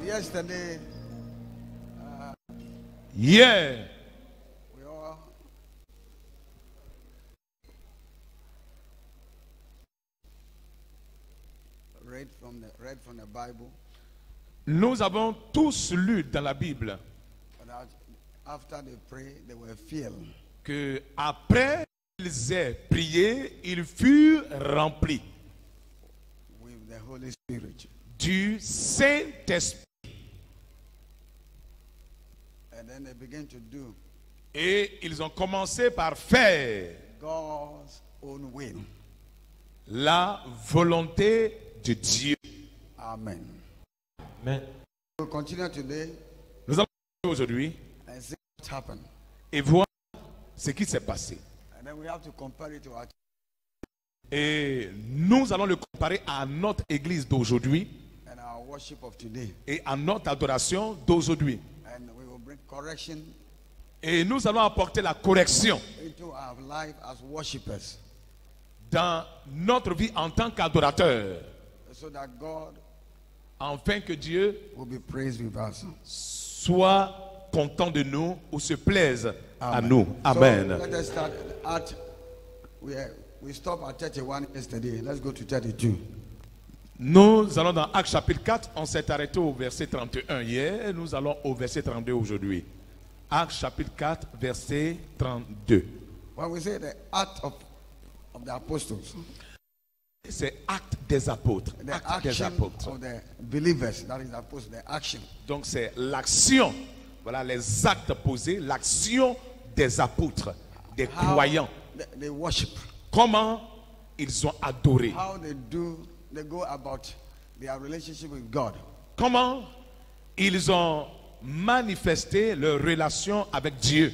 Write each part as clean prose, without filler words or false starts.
Yesterday, Hier, we all read from the Bible nous avons tous lu dans la Bible that after they pray, they were filled. que après qu'ils aient prié, ils furent remplis With the Holy Spirit. du Saint-Esprit. And then they began to do Et ils ont commencé par faire God's own will. la volonté de Dieu. Amen. Amen. We'll continue today Nous allons aujourd'hui and see what happened. et voir ce qui s'est passé. And then we have to compare it to our Et nous allons le comparer à notre église d'aujourd'hui and our worship of today. et à notre adoration d'aujourd'hui. And we will bring correction Et nous allons apporter la correction into our life as worshippers, dans notre vie en tant qu'adorateur, so that God afin que Dieu will be praised with us. soit content de nous ou se plaise à Amen. nous. Amen. So let us start at we stopped at 31 yesterday. Let's go to 32. Nous allons dans Actes chapitre 4. On s'est arrêté au verset 31 hier et nous allons au verset 32 aujourd'hui. Actes chapitre 4, verset 32. When we say the act of the apostles, C'est acte des apôtres. the Acte des action apôtres. of the believers, that is the apostles, the action. Donc c'est l'action. Voilà les actes posés, l'action des apôtres, des How croyants. they worship, Comment ils ont adoré. how they go about their relationship with God. Comment ils ont manifesté leur relation avec Dieu.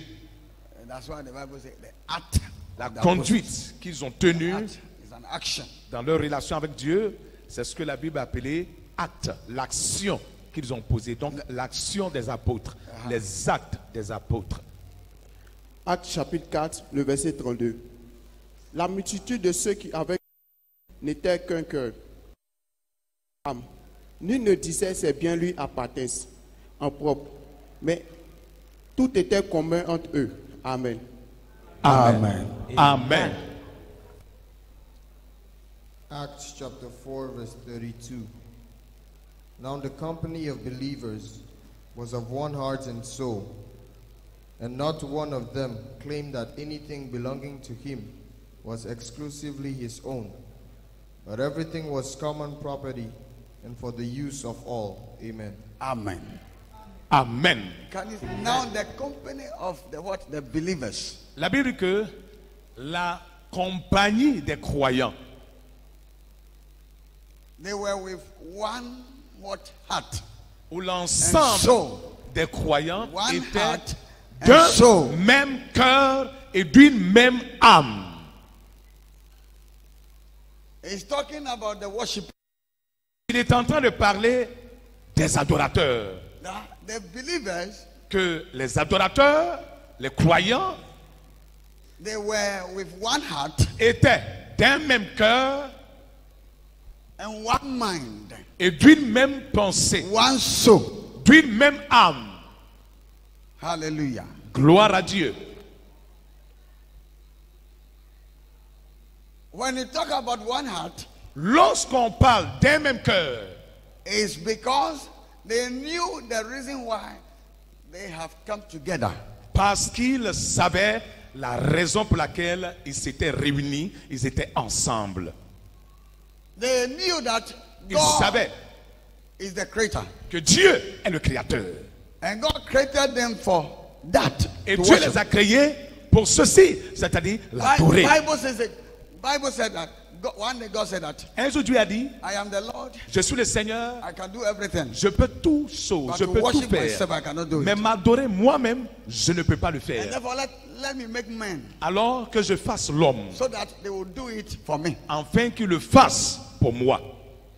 And that's why the Bible says the act, La of the conduite qu'ils ont tenue apostles. Act is an action. dans leur relation avec Dieu, c'est ce que la Bible a appelé acte, l'action qu'ils ont posée. Donc l'action des apôtres, les actes des apôtres. Actes chapitre 4, le verset 32. La multitude de ceux qui avaient n'était qu'un cœur. Nul ne disait c'est bien lui à Pathès, en propre, mais tout était commun entre eux. Amen. Amen. Amen. Acts chapter 4, verse 32. Now the company of believers was of one heart and soul, and not one of them claimed that anything belonging to him was exclusively his own, but everything was common property and for the use of all. Amen. Amen. Amen. Now the company of the believers. La Bible dit que la compagnie des croyants, They were with one heart où and l'ensemble soul. des croyants One étaient heart and d'un soul. même cœur et d'une même âme. He's talking about the worship. Il est en train de parler des adorateurs. The believers, Que les adorateurs, les croyants, they were with one heart étaient d'un même cœur and one mind, et d'une même pensée, one soul. d'une même âme. Hallelujah. Gloire à Dieu. When you talk about one heart, Lorsqu'on parle d'un même cœur, it's because they knew the reason why they have come together. parce qu'ils savaient la raison pour laquelle ils s'étaient réunis, ils étaient ensemble. They knew that Ils God savaient is the creator. que Dieu est le créateur. And God created them for that. Et to Dieu worship. les a créés pour ceci, c'est-à-dire l'adorer. Bible said that one day God said that Un jour Dieu a dit, I am the Lord, je suis le Seigneur, I can do everything. je peux tout chose, But je to peux tout worship myself, faire. I cannot do Mais it. m'adorer moi-même, je ne peux pas le And faire. therefore let me make men Alors que je fasse l'homme, so that they will do it for me. afin qu'il le fasse pour moi.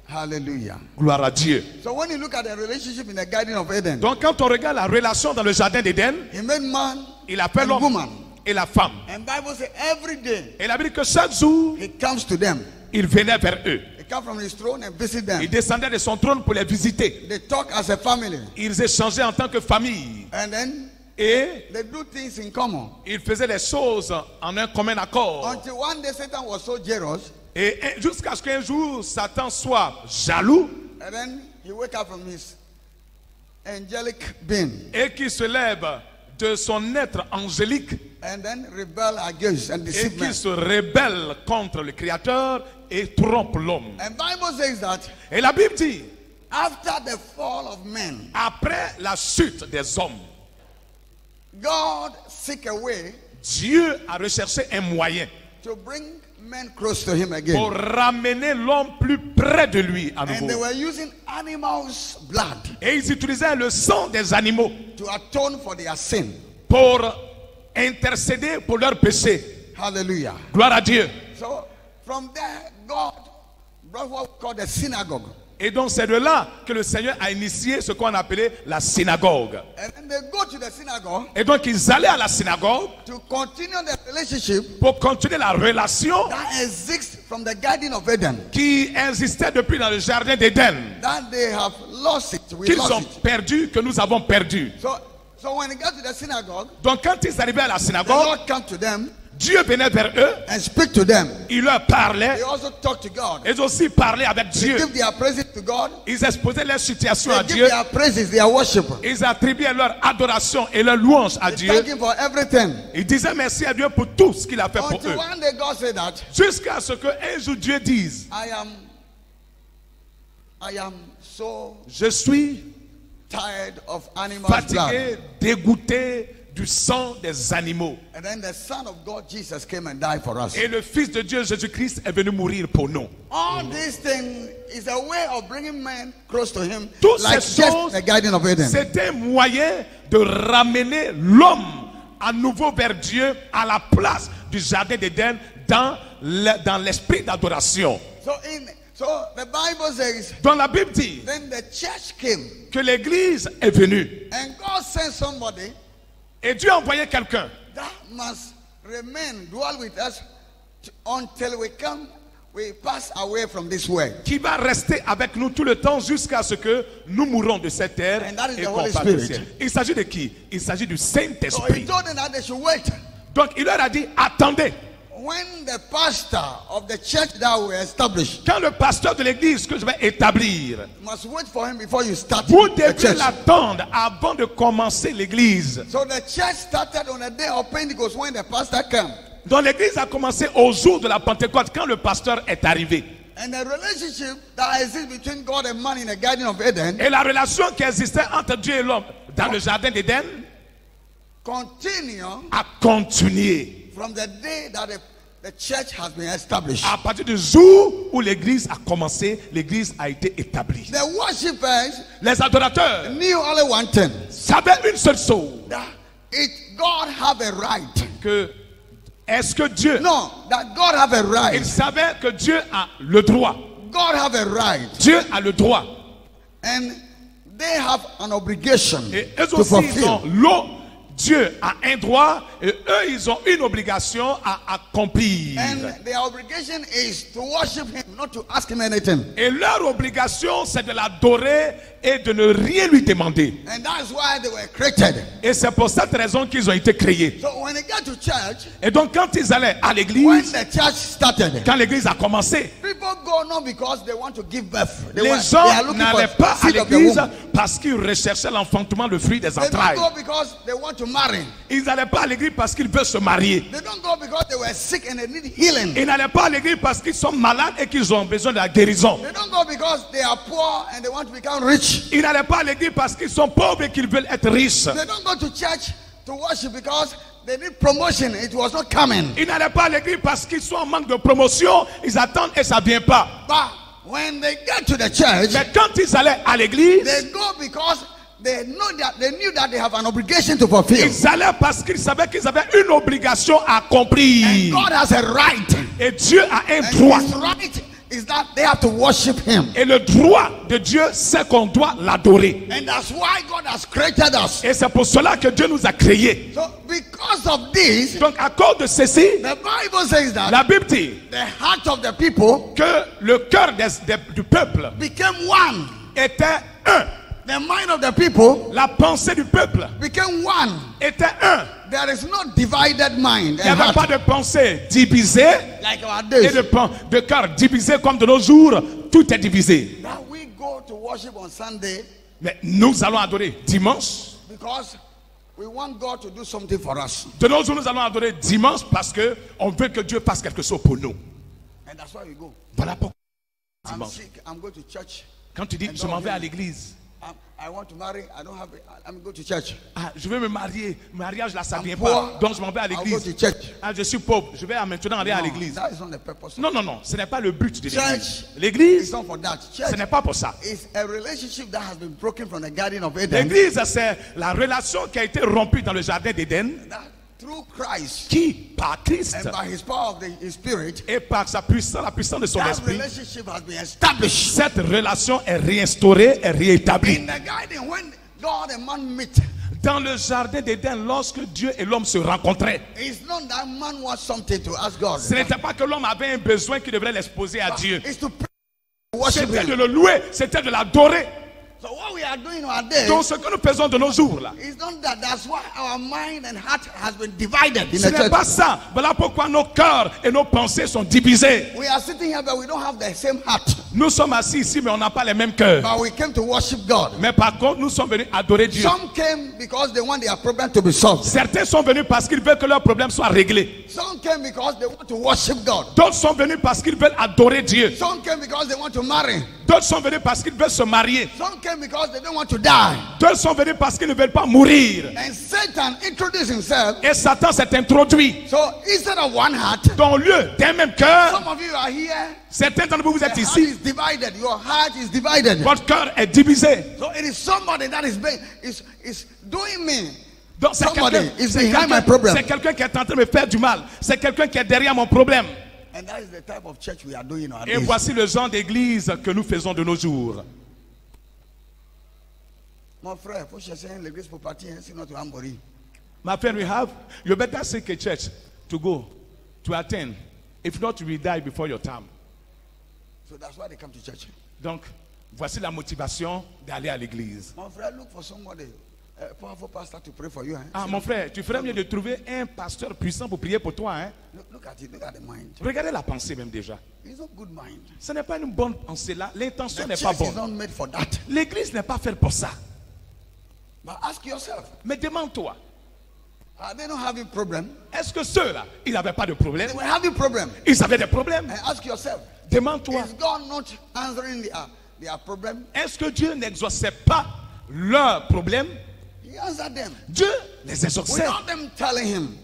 Hallelujah. Gloire à Dieu. So when you look at the relationship in the Garden of Eden, Donc quand on regarde la relation dans le jardin d'Éden, he made man il appelle and l'homme woman. et la femme. And Bible says every day Et la Bible dit que chaque jour, he comes to them. il venait vers eux. He come from his throne and visit them. Il descendait de son trône pour les visiter. They talk as a family. Ils échangeaient en tant que famille. And then Et they do things in common. ils faisaient les choses en un commun accord. Until one day Satan was so jealous. Et jusqu'à ce qu'un jour, Satan soit jaloux. And then he wake up from his angelic being. Et qu'il se lève de son être angélique. And then rebel against and Et deceive qu'il men. se rebelle contre le Créateur et trompe l'homme. And Bible says that Et la Bible dit, after the fall of men, après la chute des hommes, God seek a way Dieu a recherché un moyen to bring men close to him pour again. ramener l'homme plus près de lui à And they nouveau. were using animals' blood Et ils utilisaient le sang des animaux to atone for their sin. pour intercéder pour leurs péchés. Hallelujah. Gloire à Dieu. So from there, God brought what we call the synagogue. Et donc c'est de là que le Seigneur a initié ce qu'on appelait la synagogue. And then they go to the synagogue Et donc ils allaient à la synagogue to continue the relationship pour continuer la relation that exists from the Garden of Eden. qui existait depuis dans le jardin d'Éden, That they have lost it. We qu'ils ont lost it. perdu, que nous avons perdu. So when they got to the synagogue, Donc quand ils arrivaient à la the synagogue, Lord came to them Dieu venait vers eux, and speak to them. il leur parlait, They also talk to God. ils aussi parlaient avec They Dieu, give their praises to God. ils exposaient leur situation à They give Dieu, their praises, their worship. ils attribuaient leur adoration et leur louange à They Dieu. thank Him for everything. Ils disaient merci à Dieu pour tout ce qu'il a fait pour Until eux. one day God said that Jusqu'à ce qu'un jour Dieu dise, I am so je suis tired of animal blood. fatigué, dégoûté du sang des animaux. And then the Son of God Jesus came and died for us. Et le Fils de Dieu Jésus-Christ est venu mourir pour nous. All these things is a way of bringing men close to Him, Toutes like ces just choses, the Garden of Eden. c'est un moyen de ramener l'homme à nouveau vers Dieu à la place du jardin d'Éden dans l'esprit d'adoration. So the Bible says, Dans la Bible dit then the church came, que l'Église est venue and God sent somebody et Dieu a envoyé quelqu'un that must remain, dwell with us until we pass away from this world. qui va rester avec nous tout le temps jusqu'à ce que nous mourrons de cette terre And that is et the qu'on Holy parte au Spirit. ciel. Il s'agit de qui? Il s'agit du So he Saint-Esprit. told them that they should wait. Donc il leur a dit, attendez. When the pastor of the church that we established Quand le pasteur de l'église que je vais établir, must wait for him before you start vous the devez church. l'attendre avant de commencer l'église. So the church started on the day of Pentecost when the pastor came. Donc l'église a commencé au jour de la Pentecôte quand le pasteur est arrivé. And the relationship that exists between God and man in the Garden of Eden Et la relation qui existait entre Dieu et l'homme dans le jardin d'Éden continue a continué from the day that the church has been established. à partir du jour où l'église a commencé, l'église a été établie. The worshippers Les adorateurs knew only one thing, savaient une seule chose, that God have a right. que est-ce que Dieu, No, that God have a ils right. savaient que Dieu a le droit. God have a right. Dieu a le droit. And they have an obligation Et eux to aussi, ils fulfill. ont l'eau. Dieu a un droit et eux, ils ont une obligation à accomplir. And their obligation is to worship Him, not to ask Him anything. Et leur obligation, c'est de l'adorer et de ne rien lui demander. And that's why they were created. Et c'est pour cette raison qu'ils ont été créés. So when they get to church, Et donc, quand ils allaient à when l'église, the church started, quand l'église a commencé, people go not because they want to give birth. They les are gens looking n'allaient for pas à seed of the l'église womb. parce qu'ils recherchaient l'enfantement, le fruit des They don't entrailles. go because they want to marry. Ils n'allaient pas à l'église parce qu'ils veulent se marier. They don't go because they were sick and they need healing. Ils n'allaient pas à l'église parce qu'ils sont malades et qu'ils ont besoin de la guérison. They don't go because they are poor and they want to become rich. Ils n'allaient pas à l'église parce qu'ils sont pauvres et qu'ils veulent être riches. They don't go to church to worship because they need promotion. It was not coming. Ils n'allaient pas à l'église parce qu'ils sont en manque de promotion. Ils attendent et ça ne vient pas. But when they get to the church, Mais quand ils allaient à l'église, they go because they knew that they have an obligation to fulfill. ils allaient parce qu'ils savaient qu'ils avaient une obligation à And accomplir. God has a right. Et Dieu a un And droit. His right is that they have to worship him. Et le droit de Dieu, c'est qu'on doit l'adorer. And that's why God has created us. Et c'est pour cela que Dieu nous a créés. So because of this, Donc à cause de ceci, the Bible says that la Bible dit the heart of the people que le cœur du peuple became one. était un. The mind of the people La pensée du peuple became one. était un. There is no divided mind Il n'y and avait pas heart de pensée divisée like our et days. de cœur divisé comme de nos jours. Tout est divisé. Now we go to worship on Sunday Mais nous allons adorer dimanche. because we want God to do something for us. De nos jours, nous allons adorer dimanche parce que on veut que Dieu fasse quelque chose pour nous. And that's why we go. Voilà pourquoi I'm dimanche. sick, I'm going to church. Quand tu dis je m'en vais à l'église, I want to marry, I don't have, I'm going to church. ah, je veux me marier, mariage là ça I'm vient poor, pas, donc je m'en vais à I'll go l'église. to church. Ah, je suis pauvre, je vais maintenant aller à No, l'église. that is not the purpose. Non, non, non, ce n'est pas le but de Church. l'église. L'église, It's not for that. ce Church n'est pas pour ça. is a relationship that has been broken from the Garden of Eden. L'église, c'est la relation qui a été rompue dans le jardin d'Éden, That through Christ qui, par Christ and by his power of His Spirit, et par sa puissance, la puissance de son that esprit, relationship has been established. cette relation est réinstaurée, est réétablie. In the garden, when God and man meet, Dans le jardin d'Éden, lorsque Dieu et l'homme se rencontraient, it's not that man wants something to ask God. ce n'était pas que l'homme avait un besoin qu'il devrait l'exposer à Dieu. It's to pray, worship C'était de him. le louer, c'était de l'adorer. So what we are doing nowadays Donc ce que nous faisons de nos jours là, is not that. That's why our mind and heart has been divided in ce the n'est church. pas ça. Voilà pourquoi nos cœurs et nos pensées sont divisés. We are sitting here, but we don't have the same heart. Nous sommes assis ici, mais on n'a pas les mêmes cœurs. But we came to worship God. Mais par contre, nous sommes venus adorer Dieu. Some came because they want their problem to be solved. Certains sont venus parce qu'ils veulent que leurs problèmes soient réglés. Some came because they want to worship God. D'autres sont venus parce qu'ils veulent adorer Dieu. Some came because they want to marry. D'autres sont venus parce qu'ils veulent se marier. Some came because they don't want to die. D'autres sont venus parce qu'ils ne veulent pas mourir. And Satan introduced himself. Et Satan s'est introduit. So instead of one heart, Dans le lieu d'un même cœur, some of you are here. certains d'entre vous, vous The êtes heart ici. is divided. Your heart is divided. Votre cœur est divisé. So it is somebody that is doing me. Donc c'est Somebody quelqu'un is behind my problem. c'est quelqu'un qui est en train de me faire du mal. C'est quelqu'un qui est derrière mon problème. And that is the type of church we are doing Et nowadays. voici le genre d'église que nous faisons de nos jours. Mon frère, faut chercher l'église pour partir, sinon tu vas mourir. My friend, you better seek a church to go, to attend. If not, you will die before your time. So that's why they come to church. Donc, voici la motivation d'aller à l'église. Mon frère, look for somebody, a powerful pastor to pray for you. Ah, mon frère, tu ferais mieux de trouver un pasteur puissant pour prier pour toi. Hein? Look at it, look at the mind. Regardez la pensée même déjà. It's not good mind. Ce n'est pas une bonne pensée là. L'intention The n'est pas church is bonne. not made for that. L'église n'est pas faite pour ça. But ask yourself, Mais demande-toi, are they not having problem? est-ce que ceux-là, ils n'avaient pas de problème? They were having problem. Ils avaient des problèmes. And ask yourself, Demande-toi, is God not answering their problem? est-ce que Dieu n'exauçait pas leurs problèmes? He answered them Dieu les exauçait without them telling him.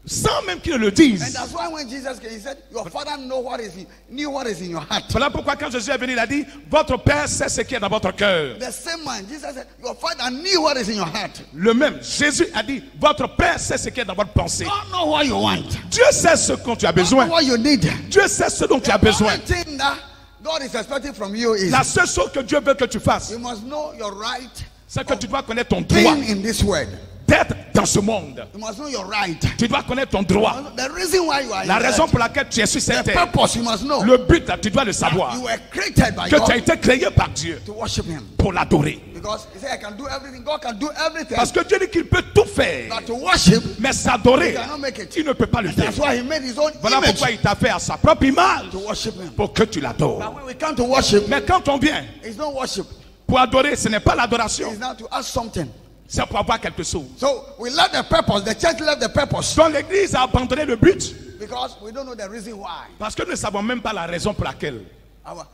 sans même qu'ils ne le And disent. that's why when Jesus came, he said, your father knew what is in your heart. Voilà pourquoi quand Jésus est venu, il a dit, votre Père sait ce qui est dans votre cœur. The same man, Jesus said, your father knew what is in your heart. Le même, Jésus a dit, votre Père sait ce qui est dans votre pensée. God know what you want. Dieu sait ce dont tu as God know besoin. what you need. Dieu sait ce dont tu as The besoin. only thing that God is expecting from you is La seule chose que Dieu veut que tu fasses, you must know your right c'est que tu dois connaître ton droit being in this world. d'être dans ce monde. You must know your right. Tu dois connaître ton droit. The reason why you are La here, raison pour laquelle tu es sur cette the terre. purpose you must know. Le but, là, tu dois le savoir. You were created by Que tu as God été créé par Dieu to worship Him. pour l'adorer. Because He said, I can do everything. God can do everything. Parce que Dieu dit qu'il peut tout faire. But to worship, Mais s'adorer, He cannot make it. il ne peut pas le faire. That's why He made His own Voilà image pourquoi il t'a fait à sa propre image to worship Him. pour que tu But l'adores. when we come to worship, Mais quand on vient it's not worship. pour adorer, ce n'est pas l'adoration, It's not to ask something. c'est pour avoir quelque chose. So we left the purpose. The church left the purpose Donc l'église a abandonné le but because we don't know the reason why. parce que nous ne savons même pas la raison pour laquelle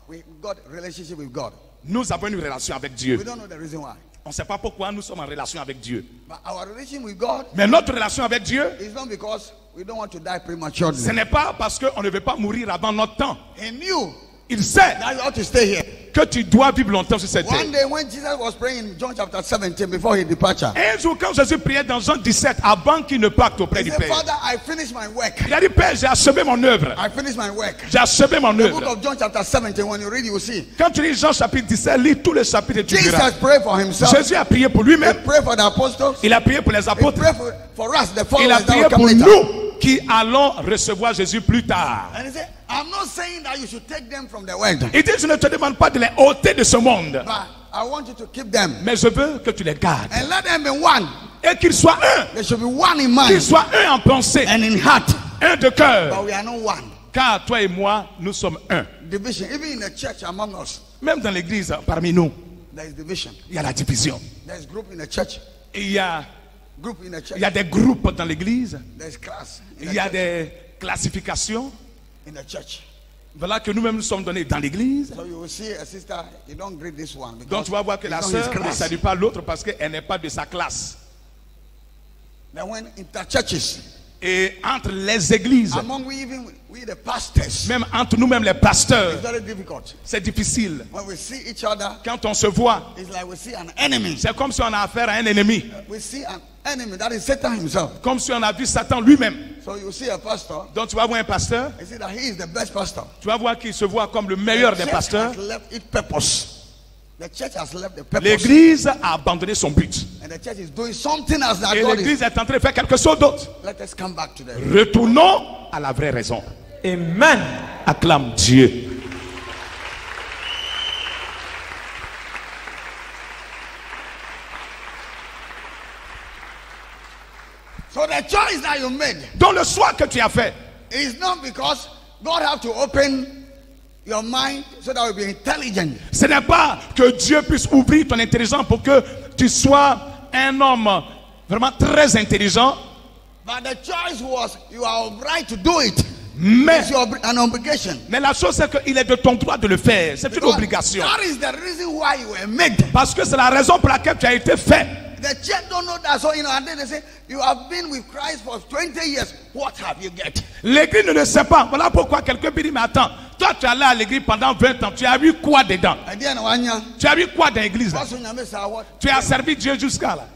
We got relationship with God. nous avons une relation avec We Dieu. don't know the reason why. On ne sait pas pourquoi nous sommes en relation avec Dieu. But our relation with God Mais notre relation avec Dieu, is not because we don't want to die prematurely. ce n'est pas parce qu'on ne veut pas mourir avant notre temps. He knew Il sait that you ought to stay here. que tu dois vivre longtemps sur cette terre. One day when Jesus was praying in John chapter 17 before his departure, Un jour, quand Jésus priait dans Jean 17, avant qu'il ne parte auprès he du said, Père, Father, I finished my work. il a dit, Père, j'ai achevé mon œuvre. I finished my work. J'ai achevé mon The book œuvre. of John chapter 17, when you read, you will see. Quand tu lis Jean chapitre 17, lis tous les chapitres et tu verras. Jesus prayed for himself. Jésus a prié pour He lui-même. prayed for the apostles. Il a prié pour les He apôtres. prayed for us, the Il a followers that prié will pour come later. nous qui allons recevoir Jésus plus tard. And he said, I'm not saying that you should take them from the world, Il dit, je ne te demande pas de les ôter de ce monde, but I want you to keep them mais je veux que tu les gardes. and let them be one. Et qu'ils soient un. They should be one in mind Qu'ils soient un en pensée, and in heart. un de cœur. But we are not one. Car toi et moi, nous sommes un. Division, even in the church among us, Même dans l'église, parmi nous, there is division. il y a la division. There is group in the church, Il y a, group in the church. il y a des groupes dans l'église. There is class in Il the y a church. des classifications. In the church. Voilà que nous-mêmes nous sommes donnés dans l'église. So you will see a sister, you don't greet this one Donc because tu vas voir que la it's not his sœur ne class. salue pas l'autre parce qu'elle n'est pas de sa classe. Then when inter churches, Et entre les églises, among we the pastors, même entre nous-mêmes les pasteurs, it's very difficult. c'est difficile. When we see each other, Quand on se voit, it's like we see an enemy. c'est comme si on a affaire à un ennemi. We see an enemy, that is Satan himself. Comme si on a vu Satan lui-même. So you see a pastor, Donc tu vas voir un pasteur, you see that he is the best pastor. tu vas voir qu'il se voit comme le meilleur des The church pasteurs. has left its purpose. The church has left the purpose. L'église a abandonné son but. And the church is doing something else that Et God is. l'église est en train de faire quelque chose d'autre. Let us come back to that. Retournons à la vraie raison. Amen. Acclame Dieu. So the choice that you made Donc le choix que tu as fait, is not because God have to open your mind so that you'll be intelligent. ce n'est pas que Dieu puisse ouvrir ton intelligence pour que tu sois un homme vraiment très intelligent, But the choice was you are right to do it. mais, It's an obligation. mais la chose c'est qu'il est de ton droit de le faire. C'est une Because obligation. that is the reason why you were made. Parce que c'est la raison pour laquelle tu as été fait. The church don't know that. So, and then they say, you have been with Christ for 20 years. What have you get? L'église ne le sait pas. Voilà pourquoi quelqu'un peut dire, mais attends, toi tu es allé à l'église pendant 20 ans, tu as vu quoi dedans? And then, Wanya, Tu as vu quoi dans l'église là? what's on your message? What? Tu as servi Dieu jusqu'à là.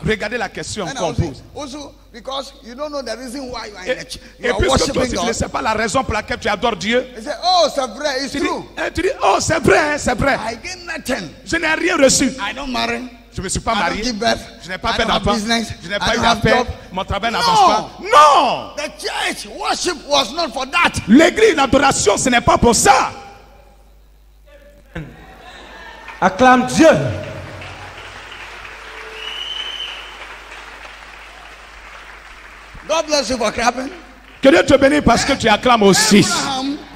Regardez la question And qu'on pose. also, because you don't know the reason why you are in Et, the church. et You are puisque toi worshiping tu ne God. sais pas la raison pour laquelle tu adores Dieu, They say, oh, c'est vrai, it's tu dis, true. oh c'est vrai, hein, c'est vrai. I get nothing. Je n'ai rien reçu. I don't marry. Je ne me suis pas I don't marié. give birth. Je n'ai pas I fait don't have d'enfant. business. Je n'ai I pas eu don't have d'affaires. job. Mon travail No. n'avance pas. Non! The church worship was not for that. L'église, l'adoration, ce n'est pas pour ça. Acclame Dieu. God bless you for clapping. Que Dieu te bénisse parce que tu acclames aussi.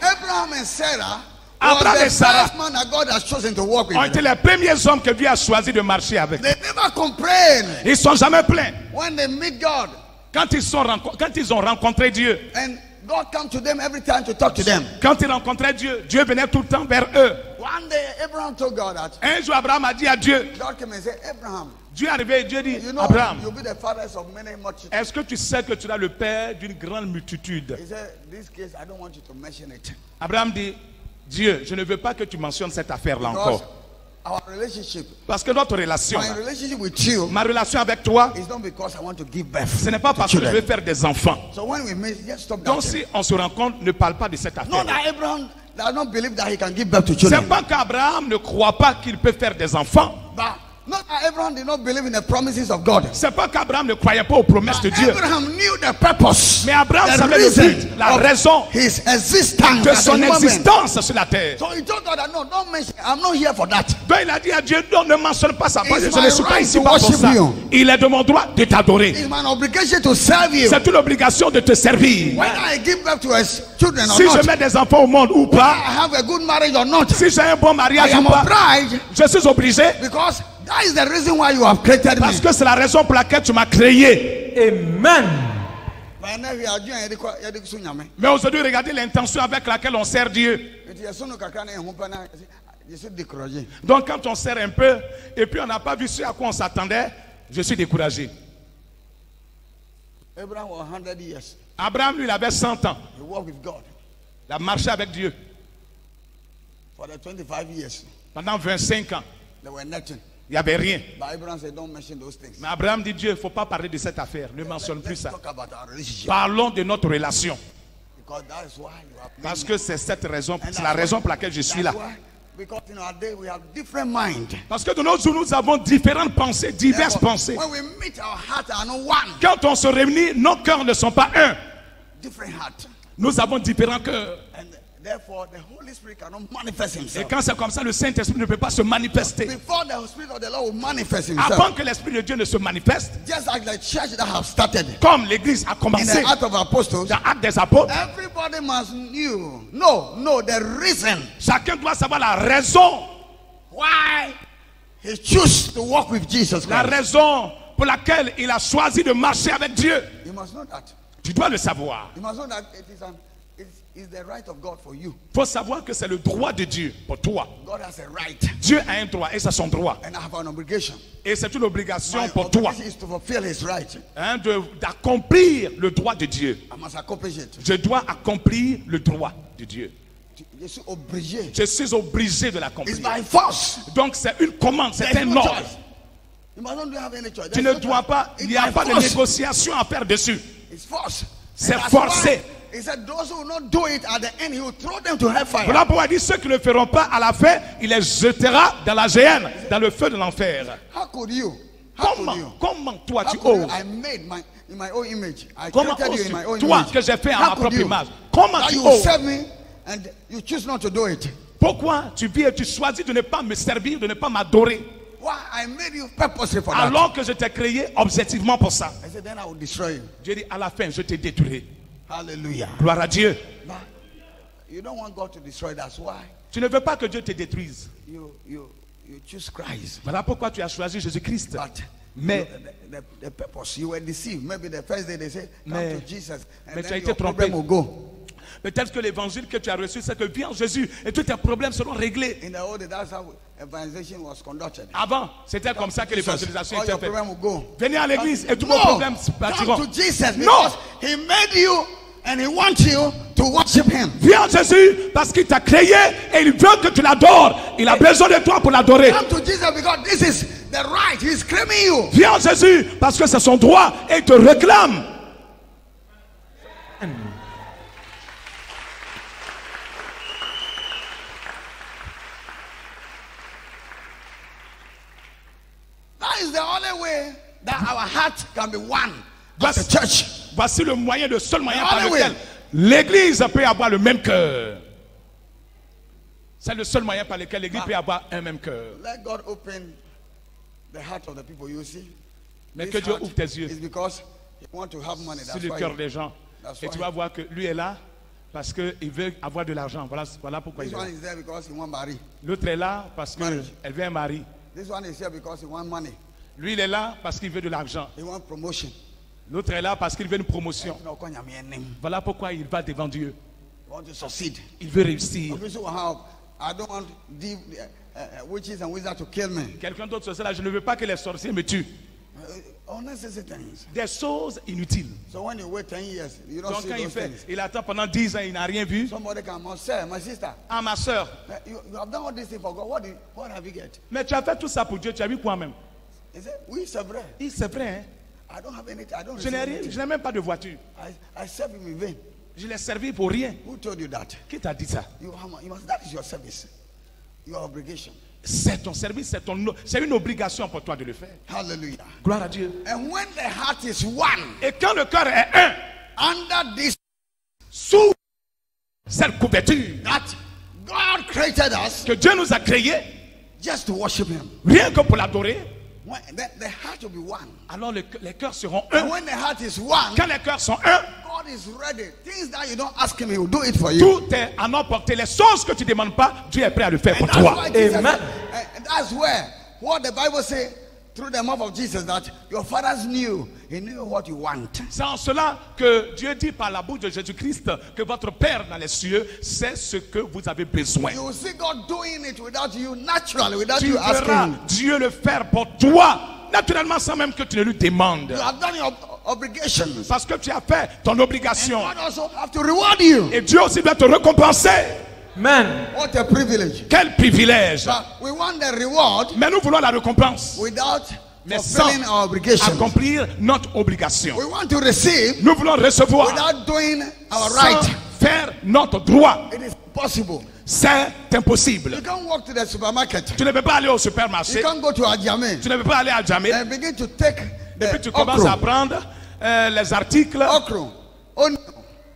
Abraham and Sarah Abraham was the et Sarah first man that God has chosen to work with. Ont été les premiers hommes que Dieu a choisi de marcher avec. They never complain Ils ne sont jamais plaints. when they meet God Quand ils ont rencontré Dieu, and God comes to them every time to talk to them. quand ils rencontraient Dieu, Dieu venait tout le temps vers eux. One day Abraham told God that. Un jour, Abraham a dit à Dieu, God came and said, Abraham, Dieu est arrivé et Dieu dit, you know Abraham, you'll be the fathers of many multitudes. est-ce que tu sais que tu es le père d'une grande multitude? He said, this case I don't want you to mention it. Abraham dit, Dieu, je ne veux pas que tu mentionnes cette affaire-là Because encore. our relationship, Parce que notre relation, my relationship with you ma relation avec toi, is not because I want to give birth. ce n'est pas parce que je veux faire des enfants. So when we meet, just stop Donc that. si on se rencontre, ne parle pas de cette No, affaire. that Abraham does not believe that he can give birth to C'est children. pas qu'Abraham ne croit pas qu'il peut faire des enfants. But not that Abraham did not believe in the promises of God. C'est pas qu'Abraham ne croyait pas aux promesses de Dieu. Abraham knew the purpose. Mais Abraham the savait le reason but, la of raison his existence de as a son human being. existence sur la terre. So he told God that no, don't mention. I'm not here for that. Donc il a dit à Dieu, non, ne mentionne pas ça. It's Je ne my suis pas right ici to pas pour worship ça. you. Il est de mon droit de t'adorer. It's my obligation to serve you. C'est une obligation de te servir. Whether I give birth to his children or Si not, je mets des enfants au monde ou whether pas, I have a good marriage or not, si j'ai un bon I mariage am ou pas, obliged je suis obligé because that is the reason why you have created me. parce que c'est la raison pour laquelle tu m'as créé. Amen. But now we are doing it, you do sunyame. Mais aujourd'hui, regardez l'intention avec laquelle on sert Dieu. It is sunu kakra na ehumpa na je suis découragé. Donc quand on sert un peu et puis on n'a pas vu ce à quoi on s'attendait, je suis découragé. Abraham was 100 years. Abraham, lui, il avait 100 ans. He walked with God. Il a marché avec Dieu. For the 25 years, Pendant 25 ans, there were nothing. il n'y avait rien. But Abraham said, don't mention those things. Mais Abraham dit, Dieu, il ne faut pas parler de cette affaire. Ne mentionne plus Let's ça. talk about our relationship. Parlons de notre relation. Because that is why you are Parce praying. que c'est cette raison, And c'est that's la why- raison pour laquelle je suis là. that's why, because in our day we have different mind. Parce que de nos jours, nous avons différentes pensées, diverses Therefore, pensées. when we meet, our hearts are not one. Quand on se réunit, nos cœurs ne sont pas un. Different heart. Nous avons différents cœurs. And therefore, the Holy Spirit cannot manifest Et himself. quand c'est comme ça, le Saint-Esprit ne peut pas se manifester. Before the Spirit of the Lord will manifest himself, Avant que l'Esprit de Dieu ne se manifeste, just like the church that have started comme l'Église a in commencé the Act of Apostles, dans l'Acte des Apôtres, everybody must know the reason chacun doit savoir la raison, why he chose to walk with Jesus la Christ. raison pour laquelle il a choisi de marcher avec Dieu. You must know that. Tu dois le savoir. You must know that it's the right of God for you. Il faut savoir que c'est le droit de Dieu pour toi. God has a right, Dieu a un droit et c'est son droit. and I have an obligation. Et c'est une obligation My pour toi, obligation is to fulfill his right. hein, d'accomplir le droit de Dieu. I must accomplish it. Je dois accomplir le droit de Dieu. Je suis obligé. Je suis obligé de It's l'accomplir. by force. Donc c'est une commande, c'est There's un no ordre. choice. You must not have any choice. Tu There's ne no dois choice. pas, il It's n'y a by pas de force. négociation à faire dessus. It's force. C'est And that's forcé. why He said, those who will not do it at the end, he will throw them to hellfire. Voilà pourquoi il dit ceux qui ne le feront pas à la fin, il les jettera dans la géhenne, dans le feu de l'enfer. How could you? How could you? Comment toi How tu could you? oses? I made in my own image. I Comment created you in oses-tu? my own Toi image. que j'ai fait à How ma could propre you? image. Comment That tu you oses? serve me and you choose not to do it. Pourquoi tu vis et tu choisis de ne pas me servir, de ne pas m'adorer, Why? I made you purposely for that. alors que je t'ai créé objectivement pour ça? I said, then I will destroy you. Dieu dit à la fin, je te détruirai. Hallelujah. Gloire à Dieu. But you don't want God to destroy. That's why Tu ne veux pas que Dieu te détruise. you choose Christ. Voilà pourquoi tu as choisi Jésus-Christ. But Mais, the purpose, you were deceived. Maybe the first day they say, come Mais- to Jesus, and mais tu as then été your trompé. problem will go. peut-être que l'évangile que tu as reçu, c'est que viens Jésus et tous tes problèmes seront réglés. In the old days, that's how evangelization was conducted. Avant, c'était comme ça que l'évangélisation All était your faite. problems will go. Venez à l'église et tous No, vos problèmes partiront. come to Jesus Non, because He made you and He wants you to worship Him. viens à Jésus parce qu'il t'a créé et il veut que tu l'adores. Il a besoin de toi pour l'adorer. Come to Jesus because this is the right. He's claiming you. Viens à Jésus parce que c'est son droit et il te réclame. That is the only way that our heart can be one as a church. Voici le moyen, le seul moyen par Allez, lequel oui. l'église peut avoir le même cœur. C'est le seul moyen par lequel l'église peut avoir un même cœur. Let God open the heart of the people. You see, Mais This que Dieu heart ouvre tes yeux is because He wants to have money. sur That's le why. cœur des gens. That's Et why. tu vas voir que lui est là parce qu'il veut avoir de l'argent. Voilà pourquoi il This est là. one is there because he wants marry. L'autre est là parce Marriage. qu'elle veut un mari. This one is here because he wants money. Lui, il est là parce qu'il veut de l'argent. He wants promotion. L'autre est là parce qu'il veut une promotion. No, konya me name. Voilà pourquoi il va devant Dieu. He wants to succeed. Il veut réussir. Obviously, I don't want witches and wizards to kill me. Quelqu'un d'autre sur cela, je ne veux pas que les sorciers me tuent. Unnecessary things. Des choses inutiles. So when you wait 10 years, you don't Donc see quand il those fait, things. il attend pendant 10 ans, il n'a rien vu. Somebody come and say, my sister, Ah ma soeur, you have done all this thing for God. What have you get? mais tu as fait tout ça pour Dieu, tu as vu quoi même? He said, oui, c'est vrai. Il c'est vrai, hein? I don't have anything. I don't Je n'ai receive rien, anything. je n'ai même pas de voiture. I serve Him in vain. Je l'ai servi pour rien. Who told you that? Qui t'a dit ça? You must. That is your service, your obligation. C'est ton service, c'est une obligation pour toi de le faire. Hallelujah. Gloire à Dieu. And when the heart is one Et quand le cœur est un, under this, sous cette couverture that God created us que Dieu nous a créés, just to worship Him. rien que pour l'adorer, When the heart will be one. alors les cœurs seront And un. when the heart is one, Quand les cœurs sont un, God is ready. Things that you don't ask Him, He will do it for you. tout est à notre portée. Les choses que tu ne demandes pas, Dieu est prêt à le faire And pour that's toi. why Jesus, Amen. and that's where what the Bible says through the mouth of Jesus that your fathers knew. He knew what you want. C'est en cela que Dieu dit par la bouche de Jésus-Christ que votre Père dans les cieux sait ce que vous avez besoin. You will see God doing it without you, naturally, without Tu you verras asking. Dieu le faire pour toi, naturellement sans même que tu ne lui demandes. You have done your obligations. Parce que tu as fait ton And obligation. God also have to reward you. Et Dieu aussi doit te récompenser. Amen. What a privilege. Quel privilège. But we want the reward Mais nous voulons la récompense. without Mais sans fulfilling our obligation. accomplir notre obligation. We want to receive Nous voulons recevoir without doing our sans right. faire notre droit. It is possible. C'est impossible. You can't walk to the supermarket. Tu ne peux pas aller au You supermarché. can't go to Ajame Tu ne peux pas aller à Djamé. and begin to take Et puis the tu commences à okra, prendre les articles. okra, onion,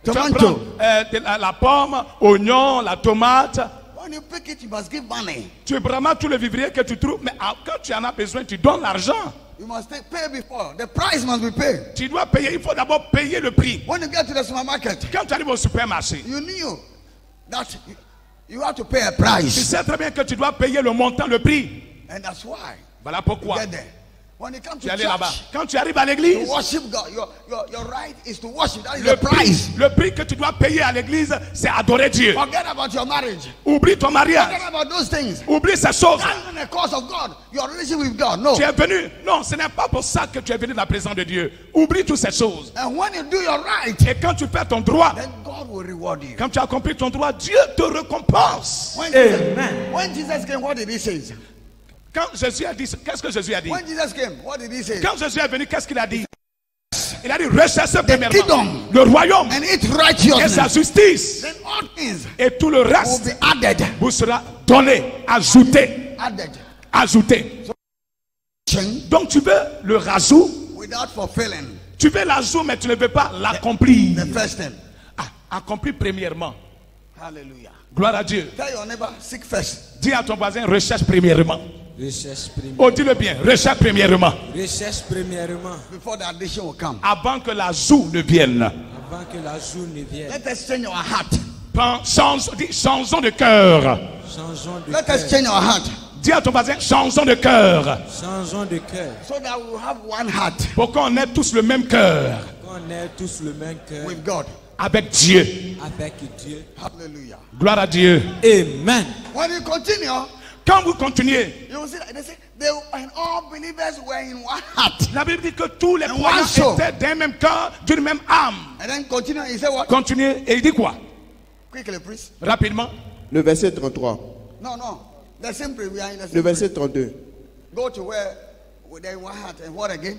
Tu vas tomato. prendre la pomme, oignon, la tomate. When you pick it, you must give money. Tu prends tout le vivrier que tu trouves. Mais quand tu en as besoin, tu donnes l'argent. You must pay before. The price must be paid. Tu dois payer. Il faut d'abord payer le prix. When you get to the supermarket, Quand tu arrives au supermarché, you knew that you have to pay a tu price. sais très bien que tu dois payer le montant, le prix. And that's why Voilà you pourquoi get there. When you come to tu es allé là-bas. church, Quand tu arrives à to l'église, worship God, your right is to worship. That is le the price. prix que tu dois payer à l'église, c'est adorer Dieu. Forget about your marriage. Oublie ton mariage. Forget about those things. Oublie ces choses. That's not the cause of God. Your relationship with God. No. Tu es venu. Non, ce n'est pas pour ça que tu es venu dans la présence de Dieu. Oublie toutes ces choses. And when you do your right, Et quand tu fais ton droit, then God will reward you. quand tu as accompli ton droit, Dieu te récompense. When Jesus came, what did he say? Quand Jésus a dit, qu'est-ce que Jésus a dit? When Jesus came, what did he say? Quand Jésus est venu, qu'est-ce qu'il a dit? Il a dit, recherchez premièrement kingdom. le royaume And its et sa righteousness. justice. Then all things Et tout le will reste be added. vous sera donné, ajouté, Added. ajouté. Change Donc tu veux le rajout, without fulfilling tu veux l'ajout, mais tu ne veux pas l'accomplir. the first thing. Accomplir premièrement. Hallelujah. Gloire à Dieu. Tell your neighbor, seek first. Dis à ton voisin, recherche premièrement. Recherche premièrement. Oh, dis-le bien, recherche premièrement. Recherche premièrement. Before the addition will come. Avant que l'ajout ne vienne. Avant que la jour ne vienne. Let us change our heart. Changeons de cœur. Changeons de Let cœur. us change our heart. Dis à ton voisin, changeons de cœur. Changeons de cœur. So that we will have one heart Pour qu'on ait tous le même cœur Qu'on ait tous le même cœur with God. avec Dieu. avec Dieu. Hallelujah. Gloire à Dieu. Amen. When you continue, Quand vous continuez, you will see that they say they and all believers were in one heart. la Bible dit que tous les And croyants one soul. étaient d'un même cœur, d'une même âme. And then continue, he said what? Continuez et il dit quoi? Quickly, please. Rapidement. Le verset 33. No. The same prayer. We are in the Le same verset prayer. 32. Go to where they're in one heart. And what again?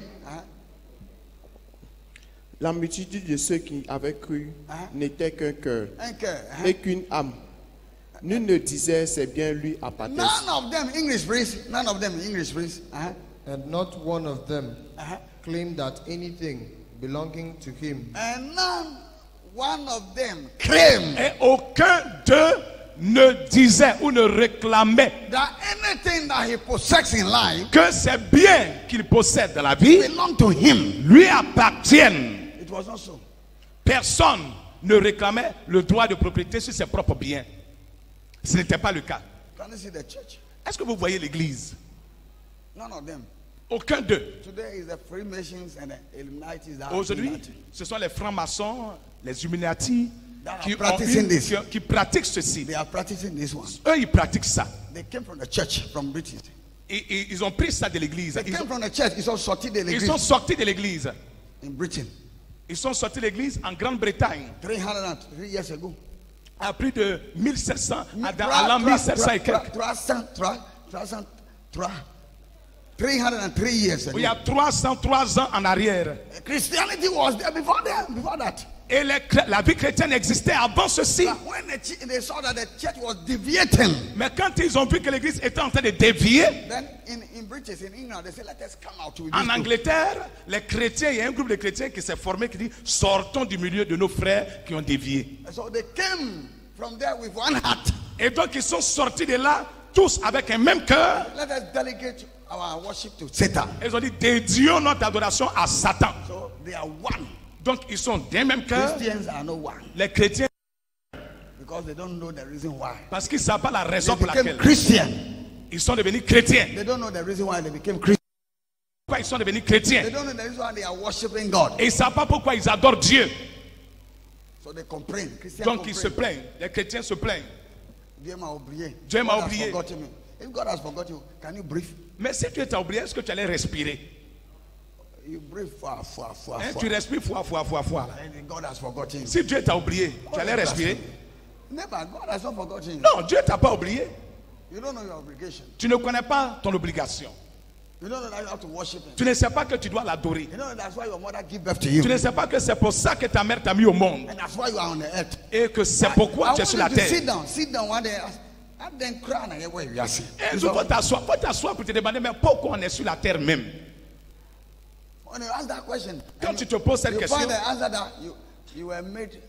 La multitude de ceux qui avaient cru n'était qu'un cœur et qu'une âme. Nul ne disait c'est bien lui à Pathès. None of them, English please. None of them, English please. And not one of them claimed that anything belonging to him And none, one of them claimed Et aucun d'eux ne disait ou ne réclamait that anything that he possesses in life que ces biens qu'il possède dans la vie belong to him. lui appartiennent. It was not so. Personne ne réclamait le droit de propriété sur ses propres biens. Ce n'était pas le cas. Can you see the church? Est-ce que vous voyez l'église? None of them. Aucun d'eux. Today is the Freemasons and the Illuminatis. that are Aujourd'hui, Illuminati. ce sont les francs-maçons, les Illuminati qui, practicing this. qui pratiquent ceci. They are practicing this one. Eux, ils pratiquent ça. They came from the church, from British. Et ils ont pris ça de l'église. They came from the church. Ils sont sortis de Ils l'église sont sortis de l'église. in Britain Ils sont sortis de l'église en Grande-Bretagne. 303 years ago. À plus de 1700, à l'an 1700 et quelques. 303 years ago. Il y a 303 ans en arrière. Christianity was there before that. Et la vie chrétienne existait avant ceci. But when they saw that the church was deviating, Mais quand ils ont vu que l'église était en train de dévier, then in British, in England, they said, let us come out with en this group. Angleterre, les chrétiens, il y a un groupe de chrétiens qui s'est formé qui dit sortons du milieu de nos frères qui ont dévié. So they came from there with one heart. Et donc ils sont sortis de là tous avec un même cœur. Let us delegate our worship to Satan. Ils ont dit dédions notre adoration à Satan. So they are one. Donc ils sont d'un même cœur. Christians are no one Les chrétiens, because they don't know the reason why. parce qu'ils ne savent pas la They raison pour became laquelle Christian. ils sont devenus chrétiens. They don't know the reason why they became Christian. Pourquoi ils sont devenus chrétiens? They don't know the reason why they are worshiping God. Et ils ne savent pas pourquoi ils adorent Dieu. So they complain. Christians Donc ils se complain. plaignent. Les chrétiens se plaignent. Dieu m'a oublié. Dieu m'a God has oublié. forgotten me. If God has forgotten you, can you breathe? Mais si tu es oublié, est-ce que tu allais respirer? You breathe far. Hein, tu respires fois. And God has forgotten you. Si Dieu t'a oublié, tu allais respirer? Never. God has not forgotten you. Non, Dieu t'a pas oublié. You don't know your obligation. Tu ne connais pas ton obligation. You don't know that you have to worship him. Tu ne sais pas que tu dois l'adorer. You know that's why your mother gave birth to you. Tu ne sais pas que c'est pour ça que ta mère t'a mis au monde. And that's why you are on the earth. Et que c'est pourquoi tu es sur la terre. Sit down one day. And then cry and where you are sitting. Il faut t'asseoir pour te demander mais pourquoi on est sur la terre même. When you ask that question, quand tu te poses cette question, find the answer that you were made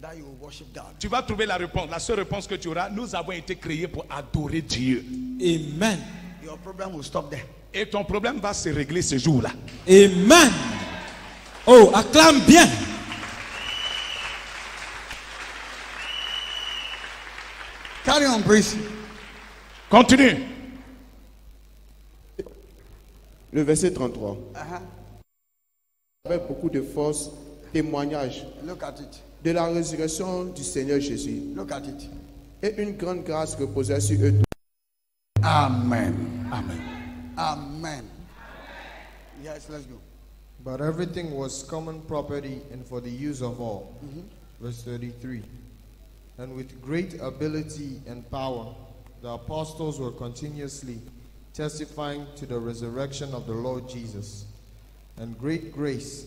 that you worship God. Tu vas trouver la réponse. La seule réponse que tu auras, nous avons été créés pour adorer Dieu. Amen. Your problem will stop there. Et ton problème va se régler ce jour-là. Amen. Oh, acclame bien. Carry on, please. Continue. Le verset 33. Avec beaucoup de force, témoignage Look at it. de la résurrection du Seigneur Jésus. Look at it. Et une grande grâce reposait sur eux tous. Amen. Amen. Amen. Yes, let's go. But everything was common property and for the use of all. Verse 33. And with great ability and power, the apostles were continuously testifying to the resurrection of the Lord Jesus. And great grace,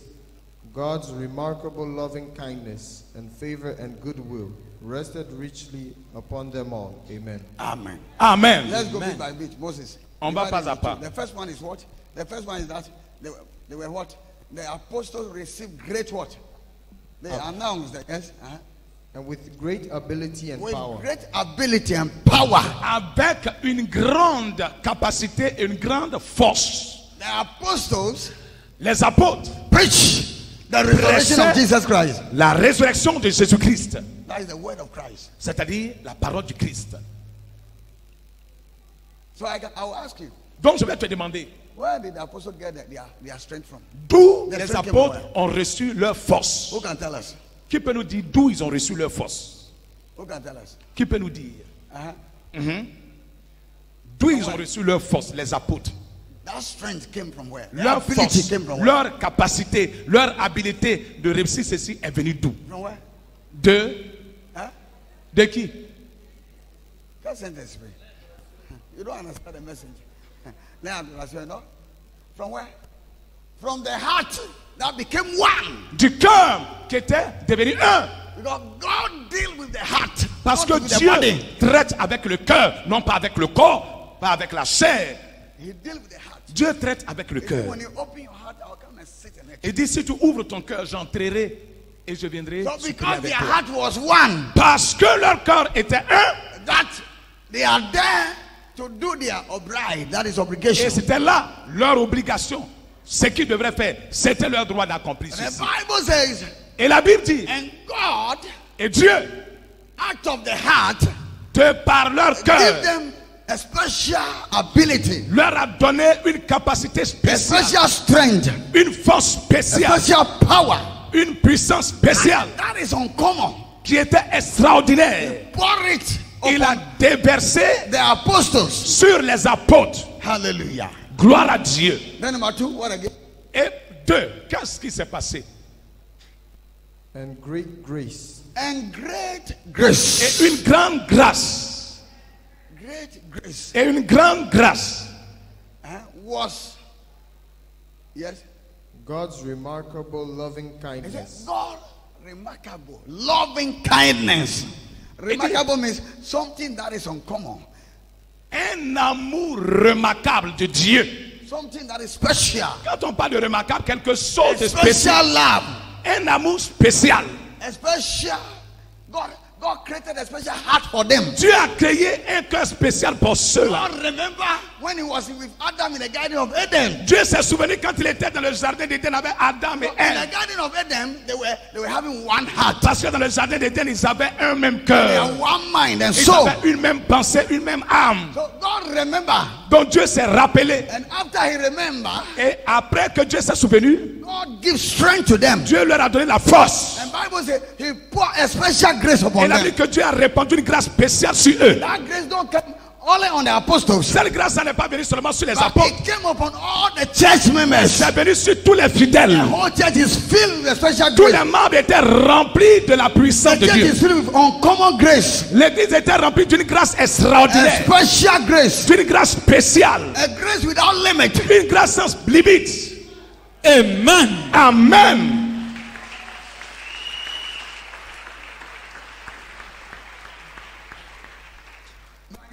God's remarkable loving kindness and favor and goodwill rested richly upon them all. Amen. Amen. Amen. Let's go bit by bit. Moses. On va pas à pas. The first one is what? The first one is that they were what? The apostles received great what? They announced that, yes? And with great ability and power. With great ability and power. Avec une grande capacité et une grande force. The apostles, les apôtres, preach the resurrection of Jesus Christ. La résurrection de Jésus-Christ. That is the word of Christ. C'est-à-dire la parole du Christ. So I will ask you. Donc je vais te demander. Where did the apostles get their strength from? D'où les apôtres ont reçu leur force? Who can tell us? Qui peut nous dire d'où ils ont reçu leur force? Who can tell us? Qui peut nous dire? D'où ils ont reçu leur force, les apôtres? That strength came from where? Leur force, leur capacité, leur habileté de réussir ceci est venue d'où? From where? De qui? That sentence, you don't understand the message. No? From where? From the heart that became one. Du cœur qui était devenu un. Because God deals with the heart. Parce que Dieu traite avec le cœur, non pas avec le corps, pas avec la chair. He deals with the heart. Dieu traite avec le cœur. When you open your heart, I'll come and sit in it. Il dit si tu ouvres ton cœur, j'entrerai et je viendrai. So because their heart was one. Parce que leur cœur était un. That they are there to do their obligation. That is obligation. Et c'était là leur obligation. Ce qu'ils devraient faire, c'était leur droit d'accomplir ceci. The Bible says, et la Bible dit, and God, et Dieu, out of the heart, par leur cœur, give them a special ability, leur a donné une capacité spéciale, a special strength, une force spéciale, a special power, une puissance spéciale, that is uncommon, qui était extraordinaire. Pour it. Il a déversé the apostles sur les apôtres. Hallelujah. Gloire à Dieu. Then number two, what again? Et deux, qu'est-ce qui s'est passé? And great grace. And great grace. Et une grande grâce. Great grace. Et une grande grâce. Was, yes? God's remarkable loving kindness. God, remarkable loving kindness. Remarkable means something that is uncommon. Un amour remarquable de Dieu. Something that is special. Quand on parle de remarquable, quelque chose de spécial. Special Love. Un amour spécial. A special. God created a special heart for them. Dieu a créé un cœur spécial pour ceux-là. God remember when he was with Adam in the Garden of Eden. Dieu s'est souvenu quand il était dans le jardin d'Éden avec Adam et Ève. In the Garden of Eden, they were having one heart. Parce que dans le jardin d'Éden, ils avaient un même cœur. They had one mind and ils soul. avaient une même pensée, une même âme. So God remember. Donc Dieu s'est rappelé. And after he remember, et après que Dieu s'est souvenu, God gives strength to them. Dieu leur a donné la force. And Bible says he poured a special grace upon them. Il a dit que Dieu a répandu une grâce spéciale sur eux. That grace don't come only on the apostles. Cette grâce n'est pas venue seulement sur les But apôtres. it came upon all the church members. C'est venu sur tous les fidèles. The whole church is filled with special Tous grace. les membres étaient remplis de la puissance The de church Dieu. is filled with uncommon grace. L'église était remplie d'une grâce A extraordinaire, special grace. d'une grâce spéciale, A grace without limit. une grâce sans limite. Amen. Amen.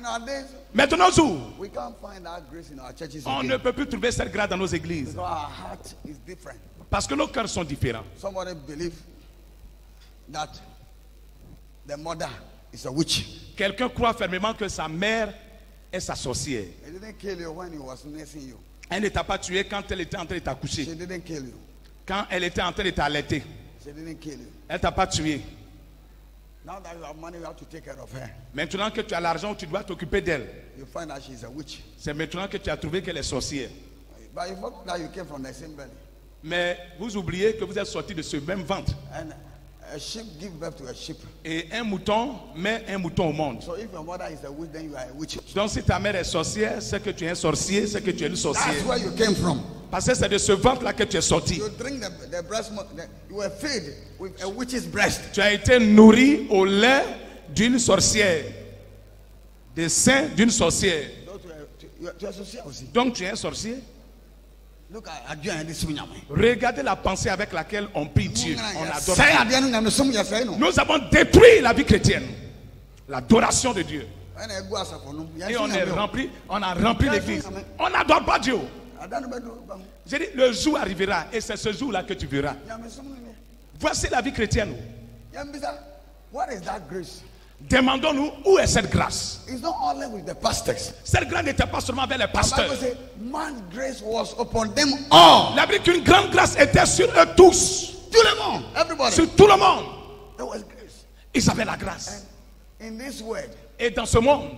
Nowadays, Maintenant, nous, we can't find that grace in our churches on ne again. peut plus trouver cette grâce dans nos églises Because our heart is different. parce que nos cœurs sont différents. Somebody believe that the mother is a witch. Quelqu'un croit fermement que sa mère est sa sorcière. He didn't kill you when he was nursing you. Elle ne t'a pas tué quand elle était en train de t'accoucher. She didn't kill you. Quand elle était en train de t'allaiter. She didn't kill you. Elle t'a pas tué. Now that you have money, you have to take care of her. Maintenant que tu as l'argent, tu dois t'occuper d'elle. You find out she's a witch. C'est maintenant que tu as trouvé qu'elle est sorcière. But you forgot that you came from the same belly. Mais vous oubliez que vous êtes sorti de ce même ventre. And a sheep gives birth to a sheep. Et un mouton met un mouton au monde. So if your mother is a witch, then you are a witch. Donc si ta mère est sorcière, c'est que tu es un sorcier, c'est que tu es une That's sorcière. where you came from. Parce que c'est de ce ventre-là que tu es sorti. You drink the breast milk. You were fed with a witch's breast. Tu as été nourri au lait d'une sorcière. Des seins d'une sorcière. Tu es associé aussi. Donc tu es un sorcier. Look at Dieu and this woman. Regardez la pensée avec laquelle on prie Dieu. On adore Say Dieu. at the end of the no. Nous avons détruit la vie chrétienne. L'adoration de Dieu. When I go as a phone, Et on a rempli l'église. On n'adore pas Dieu. J'ai dit, le jour arrivera et c'est ce jour-là que tu verras. Voici la vie chrétienne. What is that grace? Demandons-nous où est cette grâce. It's not only with the pastors. Cette grâce n'était pas seulement avec les pasteurs. The Bible says, man's grace was upon them all. La Bible dit qu'une grande grâce était sur eux tous. Tout le monde, everybody. Sur tout le monde. There was grace. Ils avaient la grâce. And in this world, et dans ce monde,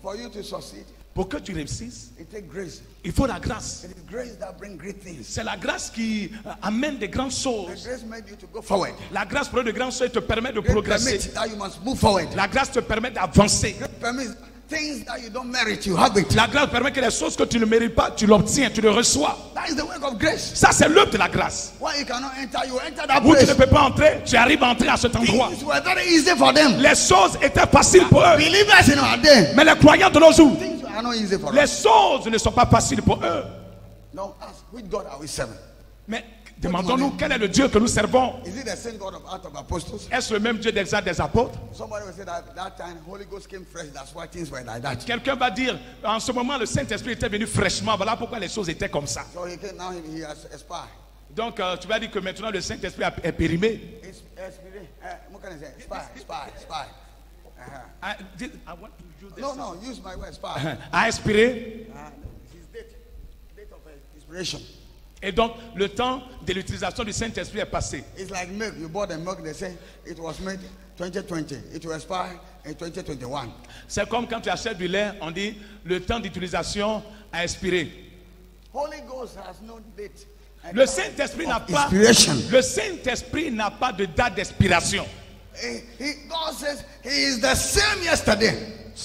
for you to succeed, pour que tu réussisses, it takes grace. Il faut la grâce. It is grace that brings great things. C'est la grâce qui amène des grandes choses. The grace made you to go forward. La grâce pour de grandes choses te permet de Grace progresser. permits that you must move forward. La grâce te permet d'avancer. Grace permits things that you don't merit, you have it. La grâce permet que les choses que tu ne mérites pas, tu l'obtiens, tu le reçois. That is the work of grace. Ça, c'est l'œuvre de la grâce. Why you cannot enter, you enter that Où tu place. ne peux pas entrer, tu arrives à entrer à cet endroit. Things were very easy for them. Les choses étaient faciles pour eux. Believers in our day, Mais les croyants de nos jours, things are not easy for les us. choses ne sont pas faciles pour eux. Now ask, which God are we serving? Mais demandons-nous quel est le Dieu que nous servons. Is it the same God of Acts of Apostles? Est-ce le même Dieu des Actes des Apôtres? Somebody will say that that time Holy Ghost came fresh, that's why things were like that. Quelqu'un va dire, en ce moment, le Saint-Esprit était venu fraîchement. Voilà pourquoi les choses étaient comme ça. So he came, now he has expired. Donc, tu vas dire que maintenant le Saint-Esprit est périmé. It's expired. What can I say? Expired. I want to use this. No, use my word, expired. A expiré. His date of expiration. Et donc, le temps de l'utilisation du Saint-Esprit est passé. It's like milk. You bought the milk, they say it was made 2020. It will expire in 2021. C'est comme quand tu achètes du lait, on dit le temps d'utilisation a expiré. Holy Ghost has no date. Le Saint-Esprit n'a pas. Expiration. Le Saint-Esprit n'a pas de date d'expiration. God says he is the same yesterday.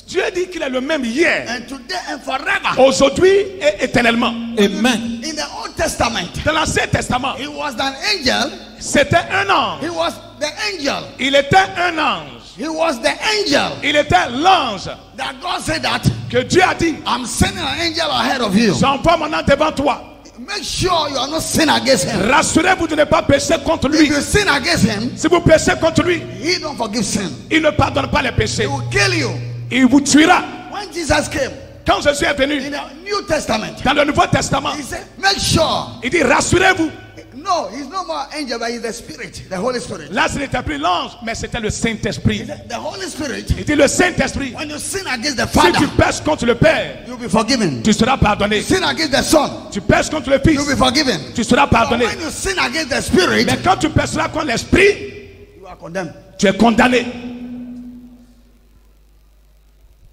Dieu dit qu'il est le même hier, And today and forever. aujourd'hui et éternellement. Amen. In the Old Testament, Dans l'Ancien Testament, he was an angel. c'était un ange. He was the angel. Il était un ange. He was the angel. Il était l'ange That God said that que Dieu a dit, I'm sending an angel ahead of you. j'envoie mon ange devant toi. Make sure you are not sin against him. Rassurez-vous de ne pas pécher contre If lui. you sin against him, Si vous péchez contre lui, he don't forgive sin. il ne pardonne pas les He péchés. will kill you. Il vous tuera. When Jesus came Quand Jésus est venu in the New Testament, dans le Nouveau Testament, he said, make sure. il dit rassurez-vous. No, he's no more angel, but he's the Spirit, the Holy Spirit. Là, ce n'était plus l'ange, mais c'était le Saint-Esprit. The Holy Spirit, Il dit le Saint-Esprit. when you sin against the Si Father, tu pèches contre le Père, you'll be forgiven. tu seras pardonné. Sin against the Son, Tu pèches contre le you'll Fils, be forgiven. tu seras But pardonné. when you sin against the Spirit, Mais quand tu pècheras contre l'Esprit, you are condemned. tu es condamné.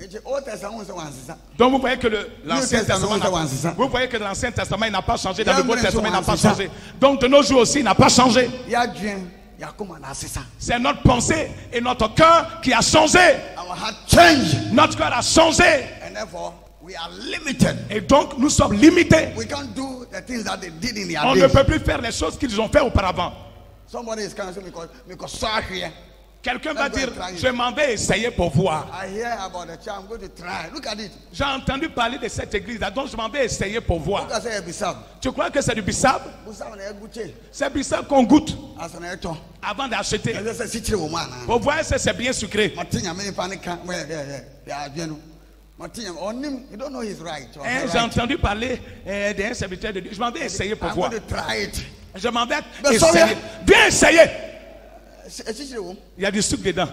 In the Old Testament, so once, Donc vous voyez que l'Ancien New Testament, Testament, vous voyez que dans l'Ancien Testament, il n'a pas changé. Dans le Yeah, Nouveau mais Testament, il n'a pas c'est ça. changé. Donc de nos jours aussi, il n'a pas changé. ya dream, ya come and assist. C'est notre pensée et notre cœur qui a changé. Our heart changed, Notre cœur a changé. and And therefore, we are limited. Et donc, nous sommes limités. We can't do the things that they did in their On ne days. peut plus faire les choses qu'ils ont fait auparavant. Somebody is coming to me because sorry here. Quelqu'un va dire, je m'en vais essayer pour voir. I hear about the church. I'm going to try. Look at it. J'ai entendu parler de cette église, donc je m'en vais essayer pour voir. Look at say Bissau. Tu crois que c'est du bissap? Bissau na goûter. C'est bissap qu'on goûte As an eto. avant d'acheter. I just say chichire woman. Pour voir si c'est bien sucré. Matinya me panic. Yeah, Matinya onim, you don't know his right. J'ai entendu parler d'un serviteur de Dieu. Je m'en vais essayer pour I'm voir. going to try it. Je m'en vais Mais essayer. Viens essayer. Chichire woman. Il y a du sucre dedans.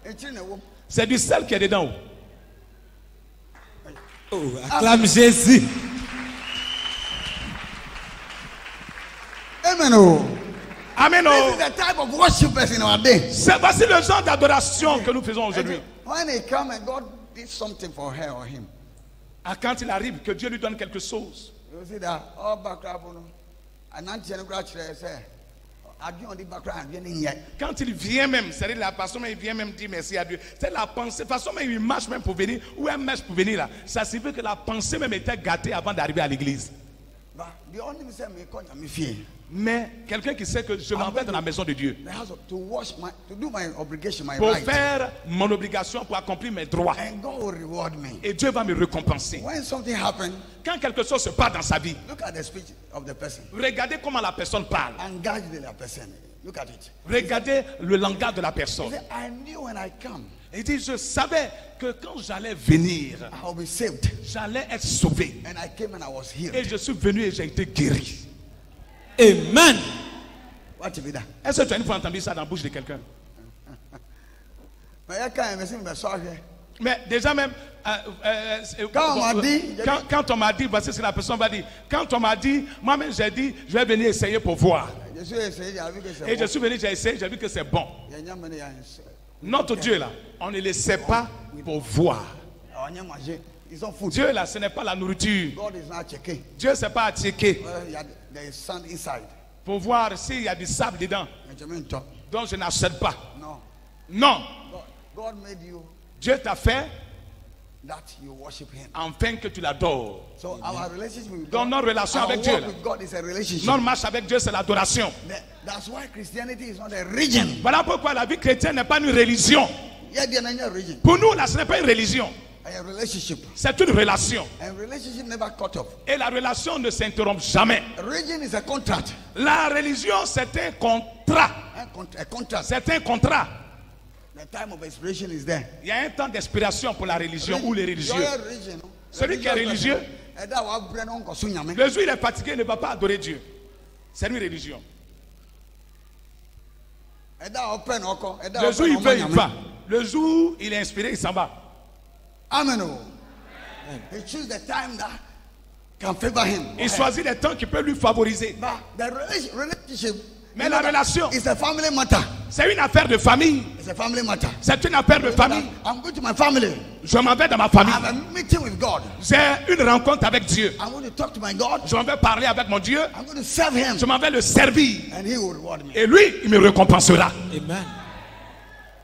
Chichire. C'est du sel qui est dedans. Oh, acclame Jésus. Amen. Oh. Amen. This is the type of worshipers in our day. C'est voici le genre d'adoration que nous faisons aujourd'hui. When he come and God did something for her or him, Quand il arrive que Dieu lui donne quelque chose, you see that all background, and auntie and grandchildren say, I do on the background, yet. quand il vient même, c'est-à-dire la façon dont il vient même dire merci à Dieu, c'est la pensée, la façon dont il marche même pour venir, ou un marche pour venir là, ça signifie que la pensée même était gâtée avant d'arriver à l'église. But the only say me call me fear. Mais quelqu'un qui sait que je m'en vais dans la maison de Dieu To do my obligation, my pour right. faire mon obligation, pour accomplir mes droits. And God will reward me. Et Dieu va me récompenser. When something happens, Quand quelque chose se passe dans sa vie, look at the speech of the person. regardez comment la personne parle. Engage the person. Look at it. Regardez le langage de la He personne. said, I knew when I come, Il dit, je savais que quand j'allais venir, I'll be saved. j'allais être sauvé. And I came and I was healed. Et je suis venu et j'ai été guéri. Amen. What if that? Est-ce que tu as une fois entendu ça dans la bouche de quelqu'un? But I can't even see sorry. Mais déjà même, Quand on m'a dit, quand on m'a dit, voici ce que la personne va dire. Quand on m'a dit, moi-même j'ai dit, je vais venir essayer pour voir. Et je suis venu, j'ai essayé, j'ai vu que c'est bon. Notre Dieu là, on ne le sait pas pour voir. Dieu là, ce n'est pas la nourriture. God is not checking. Dieu c'est pas à checker There is sand inside. pour voir s'il y a du sable dedans. Donc je n'achète pas. No. Non. God made you Dieu t'a fait that you worship him. afin que tu l'adores. So our relationship with Dans God, notre relation our avec Dieu, walk là, with God is a relationship. notre marche avec Dieu c'est l'adoration. That's why Christianity is not a religion. Voilà pourquoi la vie chrétienne n'est pas une religion. Yeah, they are not a religion. Pour nous là, ce n'est pas une religion. A relationship. C'est une relation. And relationship never cut off. Et la relation ne s'interrompt jamais. A religion is a contract. La religion, c'est un contrat. A contract. C'est un contrat. The time of expiration is there. Il y a un temps d'expiration pour la religion ou les religieux. You're a religion, no? Celui qui est religieux, le jour il est fatigué, il ne va pas adorer Dieu. C'est une religion. Le jour il veut, il va. Le jour il est inspiré, il s'en va. Amen. He choose the time that can favor him. Il choisit les temps qui peuvent lui favoriser. But the relationship, mais la relation, is a family matter. C'est une affaire de famille. It's a family matter. C'est une affaire de famille. I'm going to my family. Je m'en vais dans ma famille. I have a meeting with God. J'ai une rencontre avec Dieu. I'm going to talk to my God. Je m'en vais parler avec mon Dieu. I'm going to serve him. Je m'en vais le servir. And he will reward me. Et lui, il me récompensera. Amen.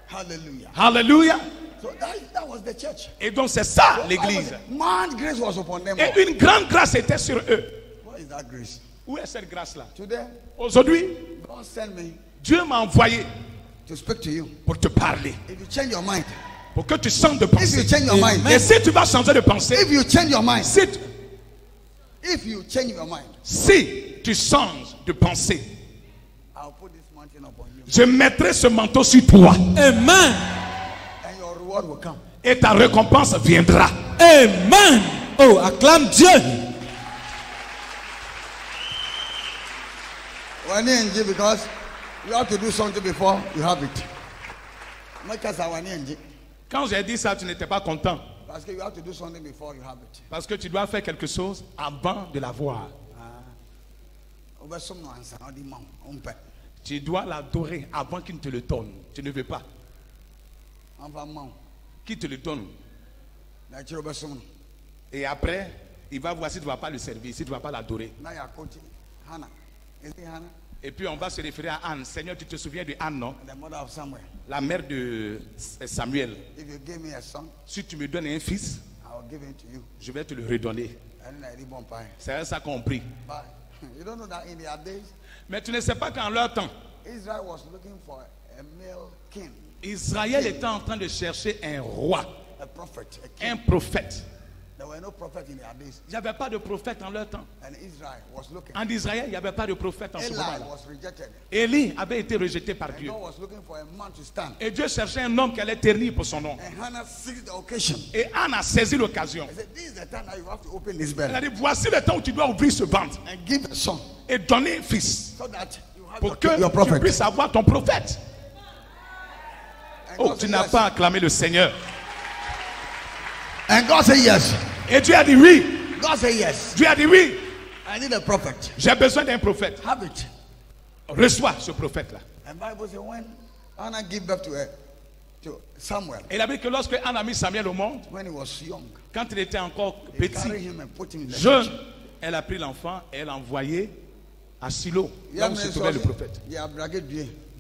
Hallelujah. Hallelujah. So that was the church. Et donc c'est ça l'église. Man, grace was upon them. Et une grande grâce était sur eux. What is that grace? Où est cette grâce-là? Today, aujourd'hui, God sent me Dieu m'a envoyé to speak to you. Pour te parler. If you change your mind, pour que tu changes de pensée. If you change your mind, et si tu vas changer de pensée, if you change your mind, if you change your mind, si tu changes de pensée, I'll put this mountain upon you. Je mettrai ce manteau sur toi. Amen. And your reward will come. Et ta récompense viendra. Amen. Oh, acclame Dieu. Because you have to do something before you have it. Quand j'ai dit ça, tu n'étais pas content. Parce que you have to do something before you have it. Parce que tu dois faire quelque chose avant de l'avoir. Tu dois l'adorer avant qu'il ne te le donne. Tu ne veux pas. Qui te le donne. Et après, il va voir si tu ne vas pas le servir, si tu ne vas pas l'adorer. Et puis on va se référer à Anne. Seigneur, tu te souviens de Anne, non? La mère de Samuel. Si tu me donnes un fils, I'll give it to you. Je vais te le redonner. C'est ça qu'on prie. You don't know that in their days, mais tu ne sais pas qu'en leur temps, Israel was looking for a male king. Israël était en train de chercher un roi, a prophet, a king. Un prophète. There were no prophet in their days. Il n'y avait pas de prophète en leur temps. And Israel was looking. En Israël, il n'y avait pas de prophète en ce moment-là. was rejected. Élie avait été rejeté par And Dieu. God was looking for a man to stand. Et Dieu cherchait un homme qui allait ternir pour son nom. And Hannah seized the occasion. Et Anne a saisi l'occasion. He said, this is the time that you have to open this belly. Elle a dit, voici le temps où tu dois ouvrir ce ventre. And give a son. Et donner un fils. So that you have pour que your prophet. tu puisses avoir ton prophète. Oh, tu n'as pas acclamé le Seigneur. And God said yes. Et Dieu a dit oui. God said yes. Dieu a dit oui. I need a prophet. J'ai besoin d'un prophète. Have it. Reçois ce prophète-là. And Bible says when Hannah gave birth to Samuel. Et il a dit que lorsque Anne a mis Samuel au monde, when he was young, quand il était encore petit, jeune, elle a pris l'enfant et elle l'a envoyé à Silo, là où se trouvait le prophète.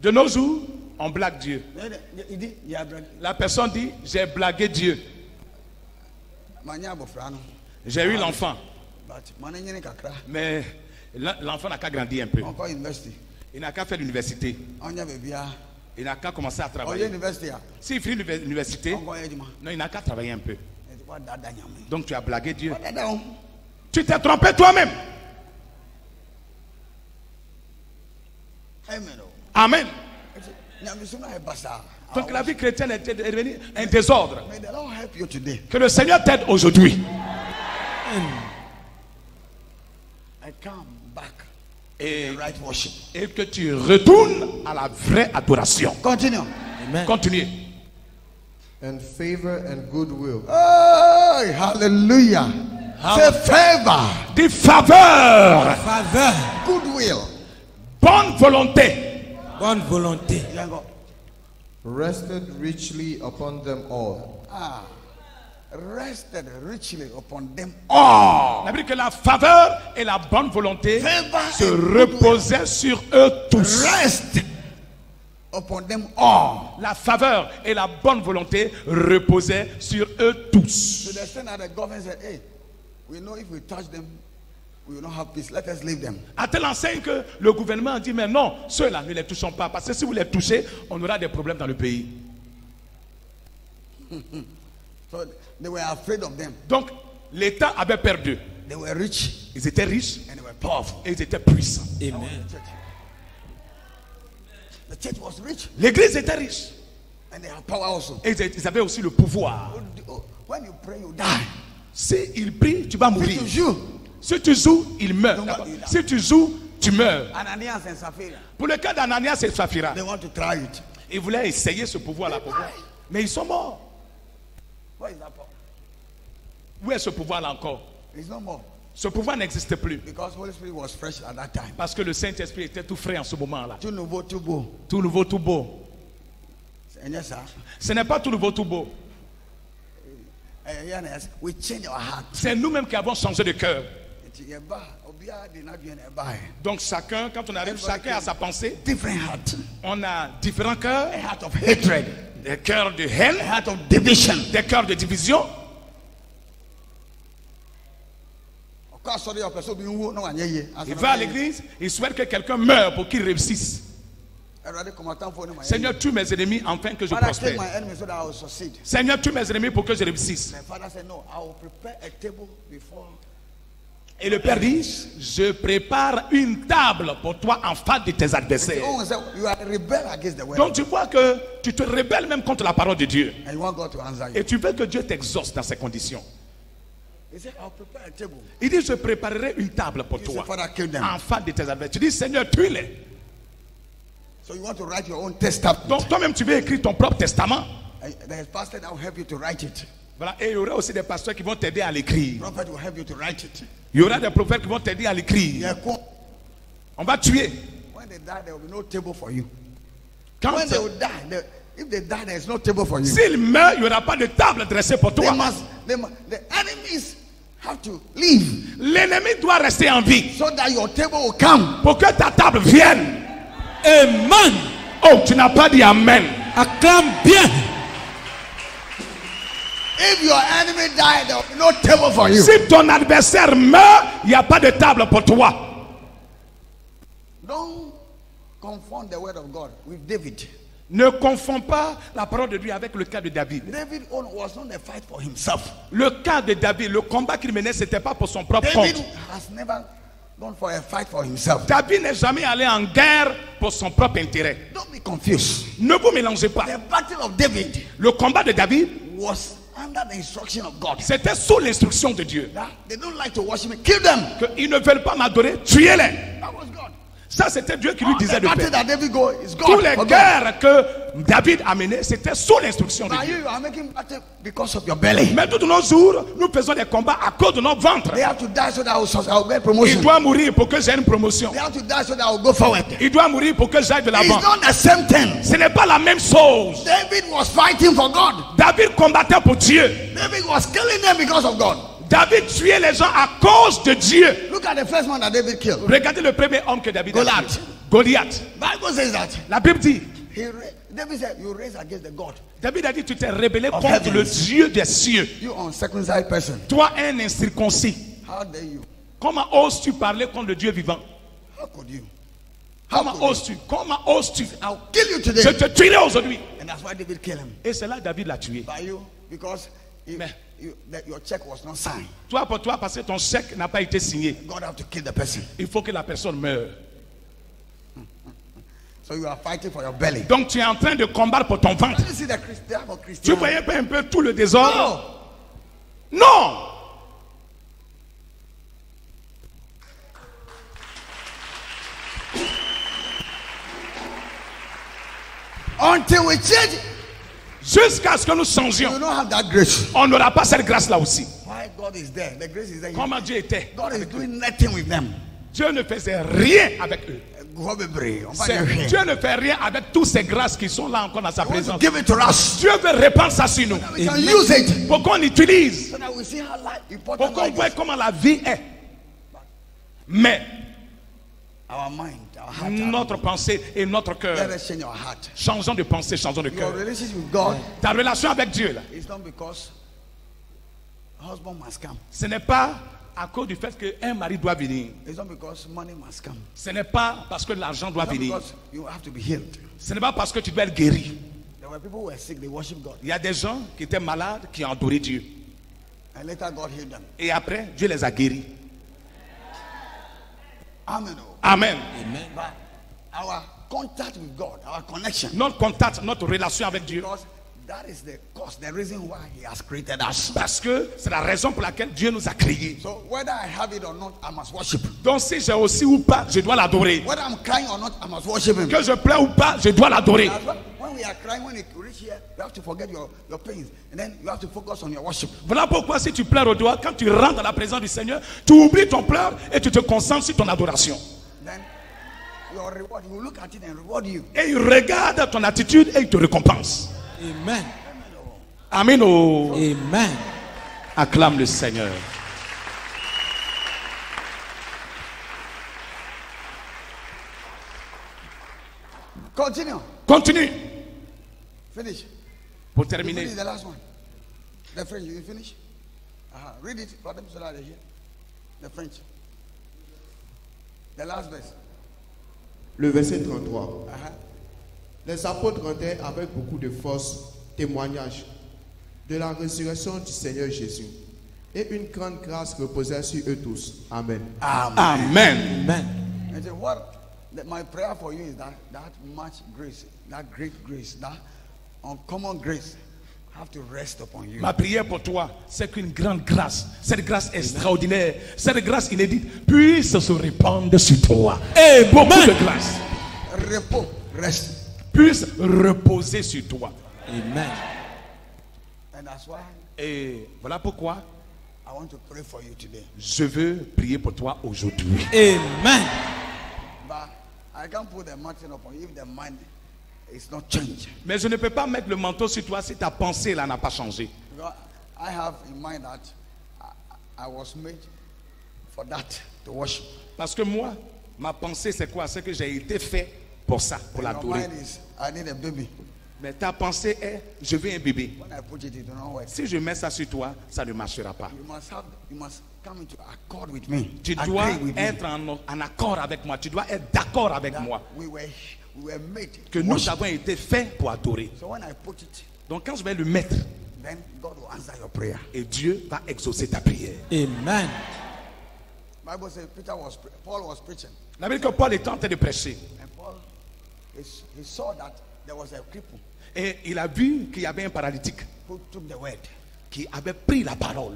De nos jours, on blague Dieu. La personne dit, j'ai blagué Dieu. J'ai eu l'enfant. Mais l'enfant n'a qu'à grandir un peu. Il n'a qu'à faire l'université. Il n'a qu'à commencer à travailler. S'il finit l'université, non, il n'a qu'à travailler un peu. Donc tu as blagué Dieu. Tu t'es trompé toi-même. Amen. Donc la vie chrétienne est devenue un désordre. Que le Seigneur t'aide aujourd'hui. Et que tu retournes à la vraie adoration. Continue. Continuez. And favor and goodwill. Oh, hallelujah. C'est favor. Des faveurs. Faveur. Goodwill. Bonne volonté. Bonne volonté. Rested richly upon them all. Rested richly upon them all. Ça veut dire que la faveur et la bonne volonté se reposaient sur eux tous. Rest upon them all. La faveur et la bonne volonté reposaient sur eux tous. To the extent that the government said, hey, we know if we touch them, we will not have peace. Let us leave them. À telle enseigne que le gouvernement a dit, mais non, ceux-là, ne les touchons pas. Parce que si vous les touchez, on aura des problèmes dans le pays. So they were afraid of them. Donc, l'État avait peur d'eux. They were rich. Ils étaient riches. And they were powerful. Et ils étaient puissants. Amen. The church was rich. L'église était riche. And they had power also. Et ils avaient aussi le pouvoir. When you pray, you die. Si il prie, tu vas mourir. Si tu joues, si tu joues, il meurt. Si tu joues, tu meurs. Ananias and Sapphira. Pour le cas d'Ananias et Saphira, They want to try it. ils voulaient essayer ce pouvoir-là pour voir. Mais ils sont morts. What is that power? Où est ce pouvoir-là encore? It's no more. Ce pouvoir n'existe plus. Because Holy Spirit was fresh at that time. Parce que le Saint-Esprit était tout frais en ce moment-là. Tout nouveau, tout beau. Tout nouveau, tout beau. Ce n'est pas tout nouveau, tout beau. We change our heart. C'est nous-mêmes qui avons changé de cœur. Donc chacun, quand on arrive, chacun a sa pensée. Different heart. On a différents cœurs. A heart of hatred. Des cœurs de haine. A heart of division. Des cœurs de division. Il va à l'église, il souhaite que quelqu'un meure pour qu'il réussisse. Seigneur, tue mes ennemis afin que je prospère. Seigneur, tue mes ennemis pour que je réussisse. Et le Père dit, je prépare une table pour toi en face de tes adversaires. Donc tu vois que tu te rebelles même contre la parole de Dieu. Et tu veux que Dieu t'exauce dans ces conditions. Il dit, je préparerai une table pour toi en face de tes adversaires. Tu dis, Seigneur, tue-les. Donc toi-même tu veux écrire ton propre testament. Voilà. Et il y aura aussi des pasteurs qui vont t'aider à l'écrire. Il y aura des prophètes qui vont t'aider à l'écrire. On va tuer. Quand s'il meurt, il n'y aura pas de table dressée pour toi. L'ennemi doit rester en vie pour que ta table vienne. Amen. Oh, tu n'as pas dit amen. Acclame bien. If your enemy died, there will be no table for you. Si ton adversaire meurt, il n'y a pas de table pour toi. Don't confund the word of God with David. Ne confonds pas la parole de Dieu avec le cas de David. David was not a fight for himself. Le cas de David, le combat qu'il menait, c'était pas pour son propre David compte. has never gone for a fight for himself. David n'est jamais allé en guerre pour son propre intérêt. Don't be confused. Ne vous mélangez pas. The battle of David Le combat de David, was under the instruction of God. c'était sous l'instruction de Dieu. They don't like to worship me. Kill them. Qu'ils ne veulent pas m'adorer, tuez-les. That was God. Ça, c'était Dieu qui lui disait The de battle faire. that David go is God. Toutes les for God. guerres que David a menées, c'était sous l'instruction de But Dieu. you are making battle because of your belly. Mais tous nos jours, nous faisons des combats à cause de notre ventre. They have to die so that I will get Il promotion. doit mourir pour que j'aie une promotion. They have to die so that I will go forward. Il doit mourir pour que j'aille de l'avant. It's not the same thing. Ce n'est pas la même chose. David was fighting for God. David combattait pour Dieu. David was killing them because of God. David tuait les gens à cause de Dieu. Look at the first man that David killed. Regardez le premier homme que David a Goliath. tué. Goliath. Bible says that. La Bible dit, David said, you raise against the God. David a dit, tu t'es rebellé Of contre heavens. le Dieu des cieux. You uncircumcised person. Toi, un incirconcis. How dare you? Comment oses-tu parler contre le Dieu vivant? How could you? Comment oses-tu? Comment oses-tu? I'll kill you today. Je te tuerai aujourd'hui. And that's why David killed him. Et c'est là que David l'a tué. By you, because Mais- your check was not signed. Toi, pour toi, parce que ton chèque n'a pas été signé. God have to kill the person. Il faut que la personne meure. So you are fighting for your belly. Donc tu es en train de combattre pour ton ventre. You see the Christian or Tu Christian? voyais pas un peu tout le désordre? Non. Until we change, Jusqu'à ce que nous you changions, don't have that grace. on n'aura pas cette grâce-là aussi. Why God is there? The grace is there. Comment Dieu était? God is doing nothing with them. Dieu ne faisait rien avec eux. Dieu ne fait rien avec toutes ces grâces qui sont là encore dans sa présence. Give it to us. Dieu veut répandre ça sur nous. We can use it. Pour qu'on l'utilise. So that we see how life important Pour qu'on life voit is. comment la vie est. Mais Our mind, our heart. notre pensée et notre Let cœur. us change our heart. Changeons de pensée, changeons de Your cœur. relationship with God Ta relation avec Dieu, là, is not because husband must come. ce n'est pas à cause du fait qu'un mari doit venir. It's not because money must come. Ce n'est pas parce que l'argent doit It's not venir. because you have to be healed. Ce n'est pas parce que tu dois être guéri. There were people who were sick, they worship God. Il y a des gens qui étaient malades, qui ont adoré Dieu. And later God healed them. Et après, Dieu les a guéris. Amen. Amen. But our contact with God, our connection, Notre contact, notre relation avec Dieu. because that is the cause, the reason why He has created us. Parce que c'est la raison pour laquelle Dieu nous a créés. So whether I have it or not, I must worship. Donc si j'ai aussi ou pas, je dois l'adorer. Whether I'm crying or not, I must worship Him. Que je pleure ou pas, je dois l'adorer. That's why when we are crying, when you reach here, you have to forget your pains, and then you have to focus on your worship. Voilà pourquoi si tu pleures au doigt, quand tu rentres dans la présence du Seigneur, tu oublies ton pleur et tu te concentres sur ton adoration. Then your reward, He will look at it and reward you. Et il regarde ton attitude et il te récompense. Amen. Amen. Oh. Amen. Acclame le Seigneur. Continue. Continue. Finish. Pour You terminer. finish the last one. The French, you finish? Read it for them so that they hear. The French. The last verse. Le verset 33. Uh-huh. Les apôtres rendaient avec beaucoup de force témoignage de la résurrection du Seigneur Jésus. Et une grande grâce reposait sur eux tous. Amen. Amen. Amen. And say, my prayer for you is that much grace, that great grace, that uncommon grace have to rest upon you. Ma prière pour toi, c'est qu'une grande grâce, cette grâce extraordinaire, cette grâce inédite puisse se répandre sur toi. Et beaucoup de grâce Repos, rest. puisse reposer sur toi. Amen. And that's why Et voilà pourquoi I want to pray for you today. je veux prier pour toi aujourd'hui. Amen. But I can't put the mountain upon you if the mind is not changed. Mais je ne peux pas mettre le manteau sur toi si ta pensée là n'a pas changé. Because I have in mind that I was made for that, to worship. Parce que moi, ma pensée c'est quoi? C'est que j'ai été fait pour ça, pour And your l'adorer. mind is, I need a baby. Mais ta pensée est, je veux un bébé. When I put it, it will not work. Si je mets ça sur toi, ça ne marchera pas. You must come into accord with me. Tu dois être en accord avec moi. Tu dois être d'accord avec moi. We were made Que nous avons été faits pour adorer. So when I put it, donc quand je vais le mettre, then God will answer your prayer. Et Dieu va exaucer ta prière. Amen. Bible says Paul was preaching. La Bible que Paul était en train de prêcher. And Paul, he saw that there was a cripple. Et il a vu qu'il y avait un paralytique who took the word. Qui avait pris la parole.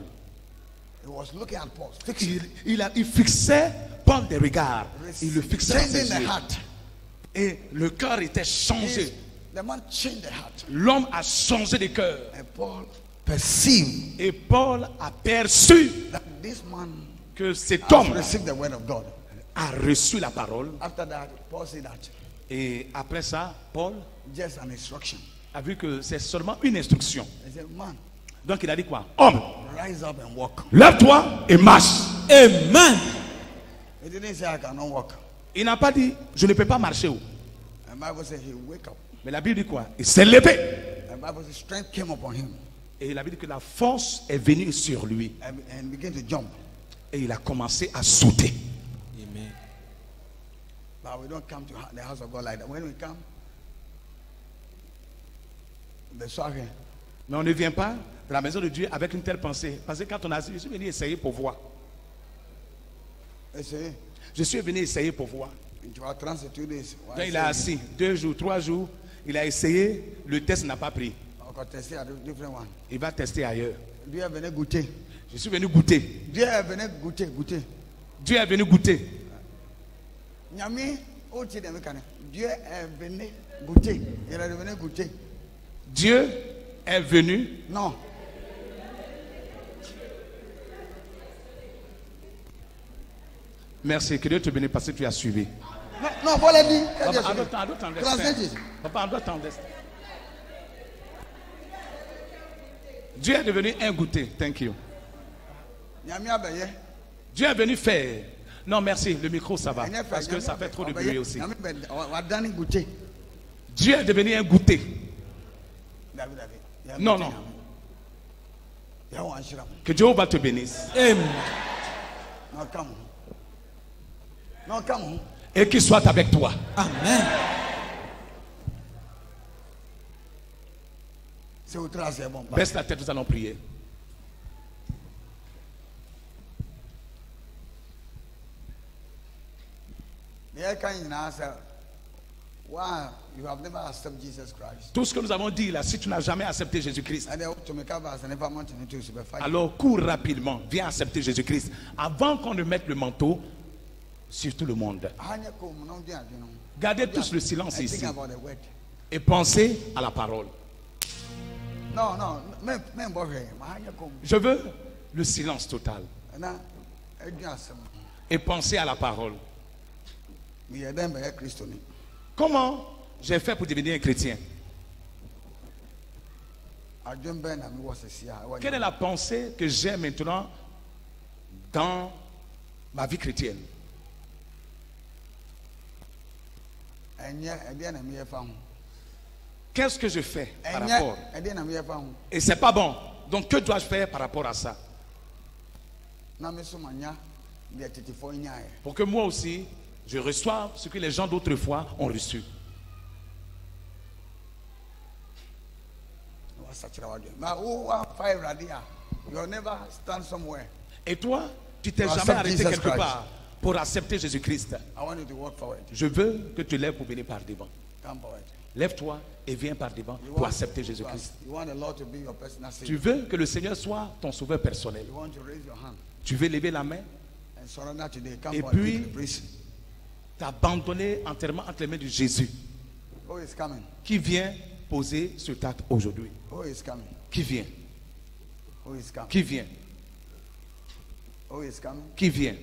He was looking at Paul. Il fixait Paul des regards. Il le fixait dans ses yeux. Et le cœur était changé. The man changed the heart. L'homme a changé de cœur. And Paul perceived. Et Paul a perçu that this man que cet homme received the word of God. A reçu la parole. After that, Paul said that. Et après ça, Paul just an instruction. A vu que c'est seulement une instruction. He said, man, donc il a dit quoi? Homme, rise up and walk. Lève-toi et marche. Amen. He didn't say I cannot walk. Il n'a pas dit je ne peux pas marcher. The Bible said he wake up. Mais la Bible dit quoi? Il s'est levé. The Bible says strength came upon him. Et la Bible dit que la force est venue sur lui. And began to jump. Et il a commencé à sauter. Amen. But we don't come to the house of God like that. When we come, the soirée. Mais on ne vient pas de la maison de Dieu avec une telle pensée. Parce que quand on a dit, je suis venu essayer pour voir. Essayer. Je suis venu essayer pour voir. Donc il a assis 2 jours, 3 jours. Il a essayé. Le test n'a pas pris. Il va tester ailleurs. Dieu est venu goûter. Je suis venu goûter. Dieu est venu goûter. Dieu est venu goûter. Dieu est venu goûter. Il est venu goûter. Dieu est venu. Non. Merci, que Dieu te bénisse parce que tu as suivi. Non, voilà dit. Papa, Dieu est devenu un goûter. Thank you. Dieu est venu faire. Non, merci. Le micro, ça va. Parce que ça fait trop de bruit aussi. Dieu est devenu un goûter. Non, non. Que Dieu va te bénisse. Amen. Et qu'il soit avec toi. Amen. Baisse la tête, nous allons prier. Tout ce que nous avons dit là, si tu n'as jamais accepté Jésus-Christ, alors cours rapidement, viens accepter Jésus-Christ avant qu'on ne mette le manteau sur tout le monde. Gardez tous le silence ici et pensez à la parole. Non, je veux le silence total et pensez à la parole. Comment j'ai fait pour devenir un chrétien? Quelle est la pensée que j'ai maintenant dans ma vie chrétienne? Qu'est-ce que je fais par rapport? Et c'est pas bon. Donc que dois-je faire par rapport à ça? Pour que moi aussi, je reçoive ce que les gens d'autrefois ont reçu. Et toi, tu t'es jamais arrêté quelque part pour accepter Jésus-Christ. Je veux que tu lèves pour venir par devant. Lève-toi et viens par devant pour accepter Jésus-Christ. Tu veux que le Seigneur soit ton sauveur personnel. Tu veux lever la main et puis t'abandonner entièrement entre les mains de Jésus qui vient poser ce acte aujourd'hui. Qui vient? Qui vient? Qui vient?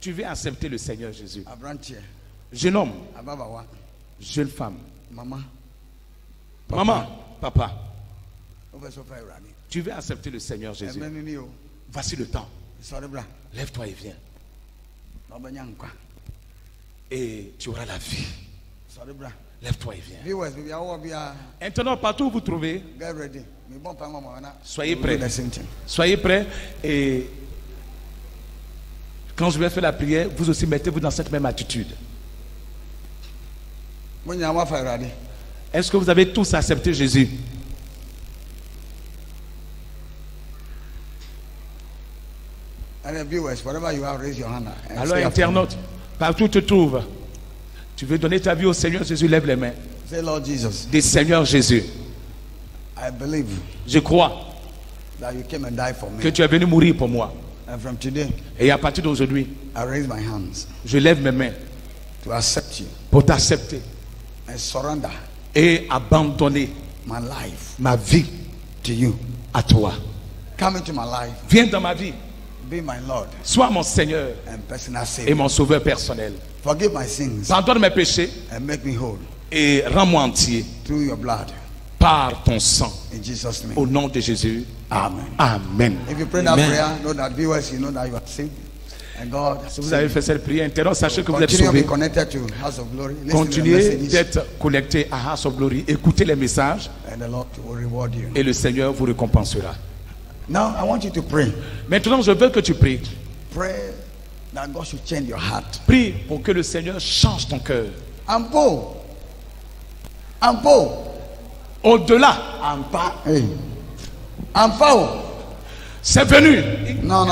Tu veux accepter le Seigneur Jésus. Jeune homme, jeune femme, maman, papa, tu veux accepter le Seigneur Jésus. Voici le temps. Lève-toi et viens. Et tu auras la vie. Lève-toi et viens. Viewers, maybe I will be Maintenant, partout où vous trouvez, get ready. soyez prêts. Soyez prêts et quand je vais faire la prière, vous aussi mettez-vous dans cette même attitude. Est-ce que vous avez tous accepté Jésus? Alors, internaute, partout où tu te trouves, tu veux donner ta vie au Seigneur Jésus, lève les mains. Say, Lord Jesus, Dis Seigneur Jésus, I believe je crois that you came and died for que me. tu es venu mourir pour moi. And from today, Et à partir d'aujourd'hui, I raise my hands je lève mes mains to accept you pour t'accepter and surrender et abandonner my life ma vie to you. à toi. Come into my life, Viens dans ma vie, be my Lord sois mon Seigneur and personal et Savior. mon sauveur personnel. Forgive my sins Pardonne mes péchés and make me whole et rends-moi entier through your blood. par ton sang. In Jesus' name. Au nom de Jésus. Amen. Amen. If you pray that Amen. prayer, know that viewers, you know that you are saved. And God, Si vous avez fait cette prière intérieure, sachez que vous êtes continue to be sauvés. connected to House of Glory. Listen to the Continuez messages, d'être connecté à House of Glory. Écoutez les messages and the Lord will reward you. et le Seigneur vous récompensera. Now, I want you to pray. Maintenant, je veux que tu pries. Pray that God should change your heart. Prie pour que le Seigneur change ton cœur. I'm poor. I'm poor. Au-delà, I'm poor. Hey. I'm poor. c'est venu. No.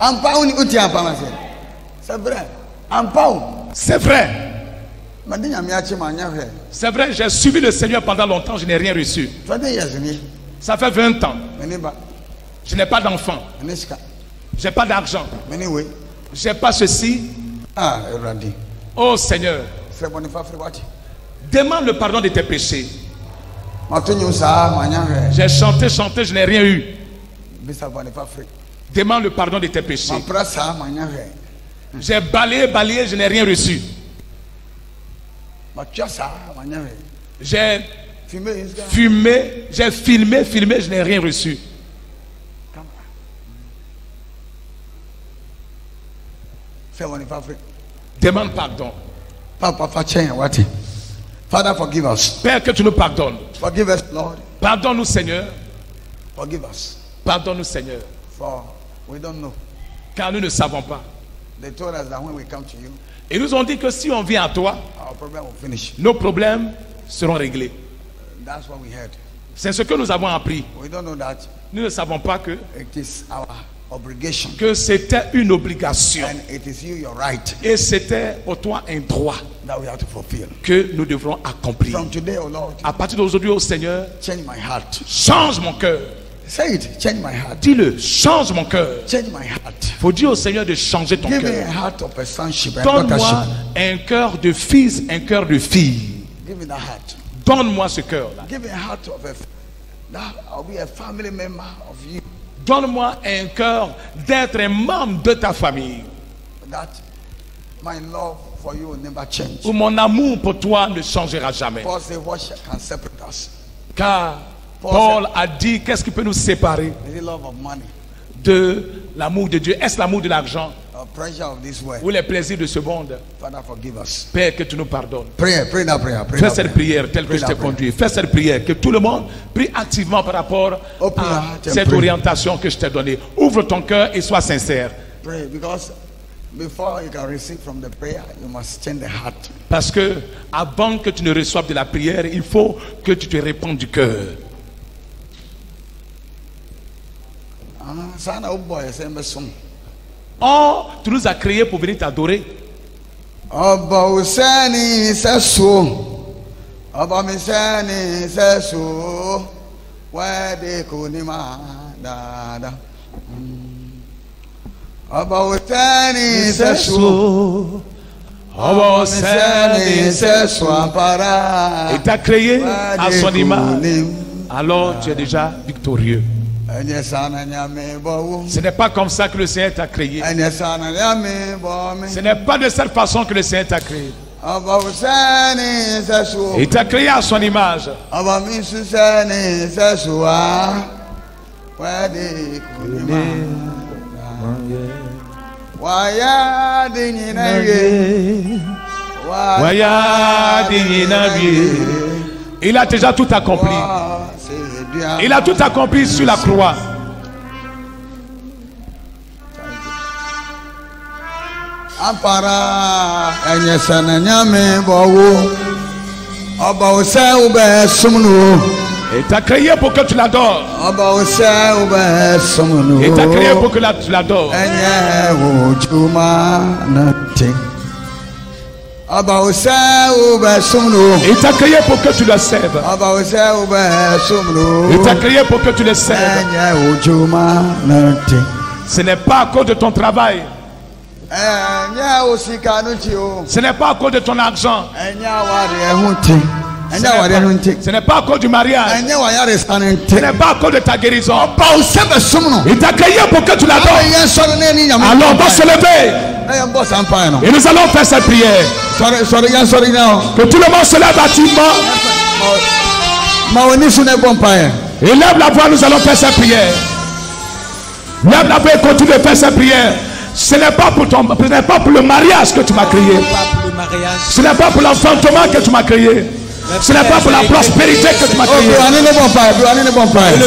I'm poor. C'est vrai. I'm poor. C'est vrai. Madinya miachi manya. C'est vrai, j'ai suivi le Seigneur pendant longtemps, je n'ai rien reçu. 20 years ni. Ça fait 20 ans. Meniba. Je n'ai pas d'enfant. Meniska. Je n'ai pas d'argent. Anyway. Je n'ai pas ceci. Ah, Eradi. Oh Seigneur, Frère Boniface, frère Wati. demande le pardon de tes péchés. Matunyu sa manya. J'ai chanté, je n'ai rien eu. Bisa Boniface, frère. Demande le pardon de tes péchés. Ma prasa manya. J'ai balayé, je n'ai rien reçu. Ma tiasa manya. J'ai Fumé, is gone. fumé, j'ai filmé, je n'ai rien reçu. Frère Boniface, frère. Demande pardon. Papa, Wati. Father, forgive us. Père, que tu nous pardonnes. Forgive us, Lord. Pardonne-nous, Seigneur. Forgive us. Pardonne-nous, Seigneur. For we don't know. Car nous ne savons pas. They told us that when we come to you, Ils nous ont dit que si on vient à toi, our problem will finish. nos problèmes seront réglés. That's what we heard. C'est ce que nous avons appris. We don't know that Nous ne savons pas que it is our obligation. c'était une obligation. And it is you, your right, Et c'était pour toi un droit that we have to fulfill. que nous devrons accomplir. From today, oh Lord, À partir d'aujourd'hui, au Seigneur, change my heart. change mon cœur. Say it. Change my heart. Dis-le, change mon cœur. Change my heart. Faut dire au Seigneur de changer ton Give me a cœur. heart of a sonship and Donne-moi daughtership. un cœur de fils, un cœur de fille. Give me that heart. Donne-moi ce cœur-là. Give me a heart of a that I'll be a family member of you. Donne-moi un cœur d'être un membre de ta famille. That my love for you will never change. Où mon amour pour toi ne changera jamais. Paul said, what can separate us? Car Paul a dit, qu'est-ce qui peut nous séparer Is it love of money? de l'amour de Dieu? Est-ce l'amour de l'argent Or pressure of this world? ou les plaisirs de ce monde? Father, forgive us. Père, que tu nous pardonnes. Pray that prayer. Pray Fais that cette prayer. prière telle que Pray je that t'ai prayer. conduit. Fais cette prière. Que tout le monde prie activement par rapport Open your à heart and cette pray. orientation que je t'ai donnée. Ouvre ton cœur et sois sincère. Pray, because before you can receive from the prayer, you must change the heart. Parce que avant que tu ne reçoives de la prière, il faut que tu te répandes du cœur. Sana boy sembe song. Or, tu nous as créés pour venir t'adorer. Oba usani sesu. Oba misani sesu. Wede kunima da. Oba usani sesu. Oba misani sesu ampara. Et t'a créé à son image. Alors tu es déjà victorieux. Ce n'est pas comme ça que le Seigneur t'a créé. Ce n'est pas de cette façon que le Seigneur t'a créé. Il t'a créé à son image. Il a déjà tout accompli. Il a tout accompli sur la croix. Ampara enyesana nyame bowo oba ose ube sumnu. Il t'a créé pour que tu l'adores. Oba ose ube sumnu. Il t'a créé pour que tu l'adores. Enye ujuma nate. Oba ose ube sumnu. Il t'a créé pour que tu le serves. Oba ose ube sumnu. Il t'a créé pour que tu le serves. Enye ujuma nate. Ce n'est pas à cause de ton travail. Ce n'est pas à cause de ton argent. Ce n'est pas à cause du mariage. Ce n'est pas à cause de ta guérison. Il t'a créé pour que tu l'adores. Alors on va se lever et nous allons faire cette prière. Que tout le monde se lève activement et lève la voix. Nous allons faire cette prière. Lève la voix et continue de faire cette prière. Ce n'est pas pour le mariage que tu m'as créé. Ce n'est pas pour l'enfantement que tu m'as créé. Ce n'est pas pour la prospérité que tu m'as créé.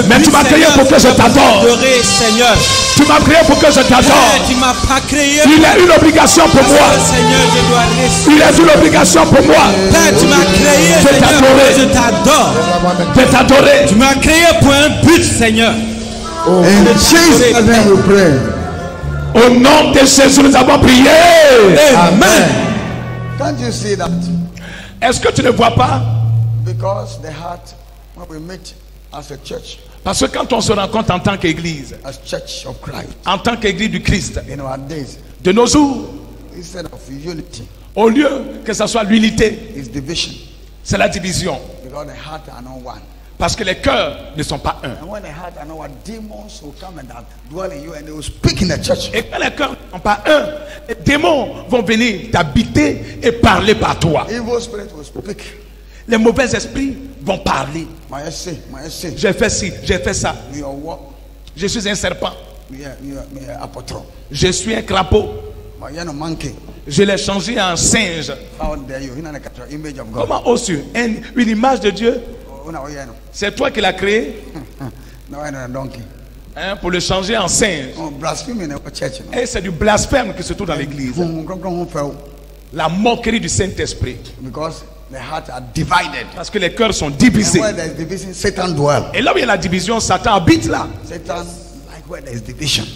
Mais tu m'as créé pour que je t'adore. Tu m'as créé pour que je t'adore. Il est une obligation pour moi. Il est une obligation pour moi de t'adorer. Tu m'as créé pour un but, Seigneur. In Jesus' name we pray. Au nom de Jésus, nous avons prié. Amen. Can't you see that? Est-ce que tu ne vois pas? Because the heart, when we meet as a church, parce que quand on se rencontre en tant qu'église, as Church of Christ, en tant qu'église du Christ, in our days, de nos jours, instead of unity, au lieu que ce soit l'unité, it's division. C'est la division. Because the heart are not one. Parce que les cœurs ne sont pas un. And when the heart are not one, demons will come and dwell in you and they will speak in the church. Et quand les cœurs ne sont pas un, les démons vont venir t'habiter et parler par toi. Evil spirit will speak. Les mauvais esprits vont parler. J'ai fait ci, j'ai fait ça. Je suis un serpent. Je suis un crapaud. Je l'ai changé en singe. Comment oses-tu? Une image de Dieu? C'est toi qui l'as créé? Pour le changer en singe. Et c'est du blasphème qui se trouve dans l'église. La moquerie du Saint-Esprit. Parce que les cœurs sont divisés. Et là où il y a la division, Satan habite là.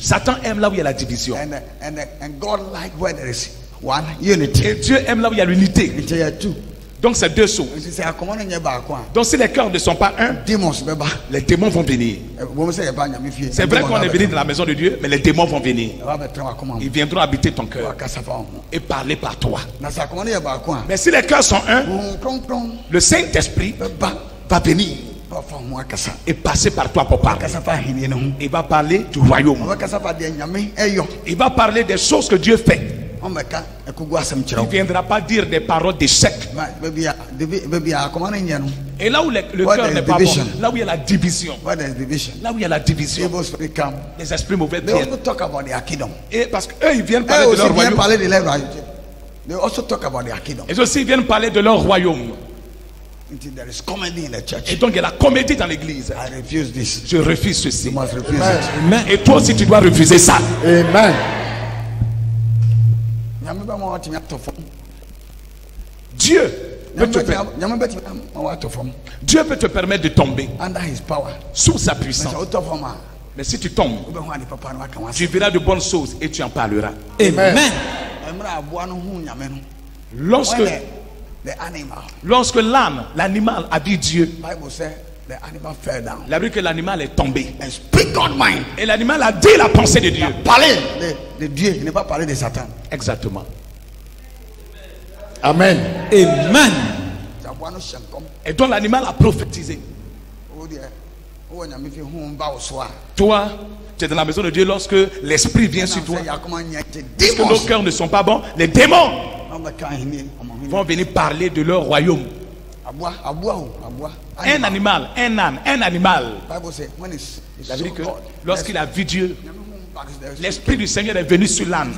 Satan aime là où il y a la division. Et Dieu aime là où il y a l'unité. Donc c'est deux choses. Donc si les cœurs ne sont pas un, les démons vont venir. C'est vrai qu'on est venu dans la maison de Dieu, mais les démons vont venir. Ils viendront habiter ton cœur et parler par toi. Mais si les cœurs sont un, le Saint-Esprit va venir et passer par toi pour parler. Il va parler du royaume. Il va parler des choses que Dieu fait. Il ne viendra pas dire des paroles d'échec. Et là où le cœur n'est pas bon, là où il y a la division, là où il y a la division, les esprits mauvais viennent. Et parce qu'eux, ils viennent parler de leur royaume. Et aussi, ils viennent parler de leur royaume. Et donc il y a la comédie dans l'église. Je refuse ceci. Et toi aussi tu dois refuser ça. Amen. Dieu peut te permettre de tomber sous sa puissance. Mais si tu tombes, tu verras de bonnes choses et tu en parleras. Amen. Lorsque l'âne, l'animal a dit Dieu, la Bible que l'animal est tombé. Et l'animal a dit la pensée de Dieu. Parler de Dieu, il n'est pas parler de Satan. Exactement. Amen. Amen. Et donc l'animal a prophétisé. Toi, tu es dans la maison de Dieu lorsque l'esprit vient sur toi. Parce que nos cœurs ne sont pas bons. Les démons vont venir parler de leur royaume. Un animal, un âne, un animal. La Bible dit que lorsqu'il a vu Dieu, l'esprit du Seigneur est venu sur l'âne.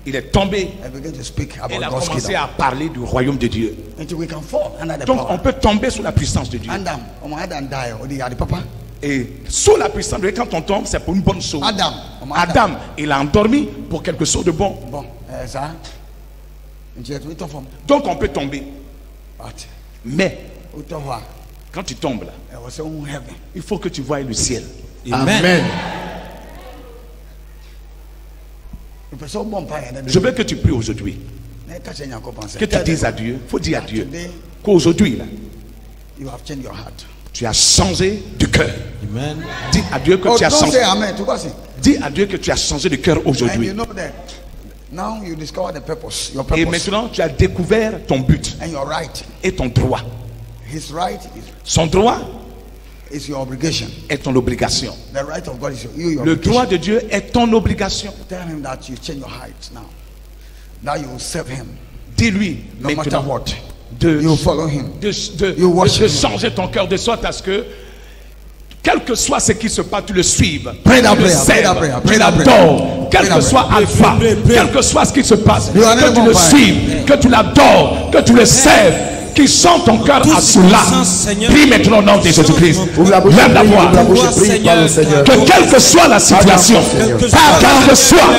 Il est tombé. and began to speak about Il a God's commencé kingdom. à parler du royaume de Dieu. Until we can fall under the Donc on power. peut tomber sous la puissance de Dieu. Adam die. Or the papa. Et sous la puissance de Dieu, quand on tombe, c'est pour une bonne chose. Adam, il a endormi pour quelque chose de bon. Bon, ça. Donc on peut tomber. But Mais out of what? quand tu tombes là, There was some heaven. il faut que tu voies le ciel. Amen. If it's so bon pie, and then Je veux que tu pries aujourd'hui. Que tu dises à Dieu, il faut dire à Dieu qu'aujourd'hui là, you have changed your heart. tu as changé de cœur. Amen. Dis à Dieu que Oh, tu as don't changé. say amen. To God say. Dis à Dieu que tu as changé de cœur And aujourd'hui. you know that now you discover the purpose, your Et purpose, maintenant, tu as découvert ton but and your right. et ton droit. His right Son droit is your obligation. est ton obligation. The right of God is your Le obligation. droit de Dieu est ton obligation. Tell him that you change your heart now. Now you will serve him. Dis-lui No matter maintenant what. de, You follow him. You worship de him. changer ton cœur de sorte à ce que quel que soit ce qui se passe, tu le suives. Pray that Tu le prayer, pray serves, that prayer, tu pray that prayer. l'adores. Quel Pray que that soit prayer. Alpha, quel que soit ce qui se passe, You are que tu never le fine. suives, que tu l'adores, que tu le serves, qu'il sente ton cœur à cela. Prie maintenant au nom de Jésus-Christ. Lève la voix. Que quelle que soit la situation, quelle que soit,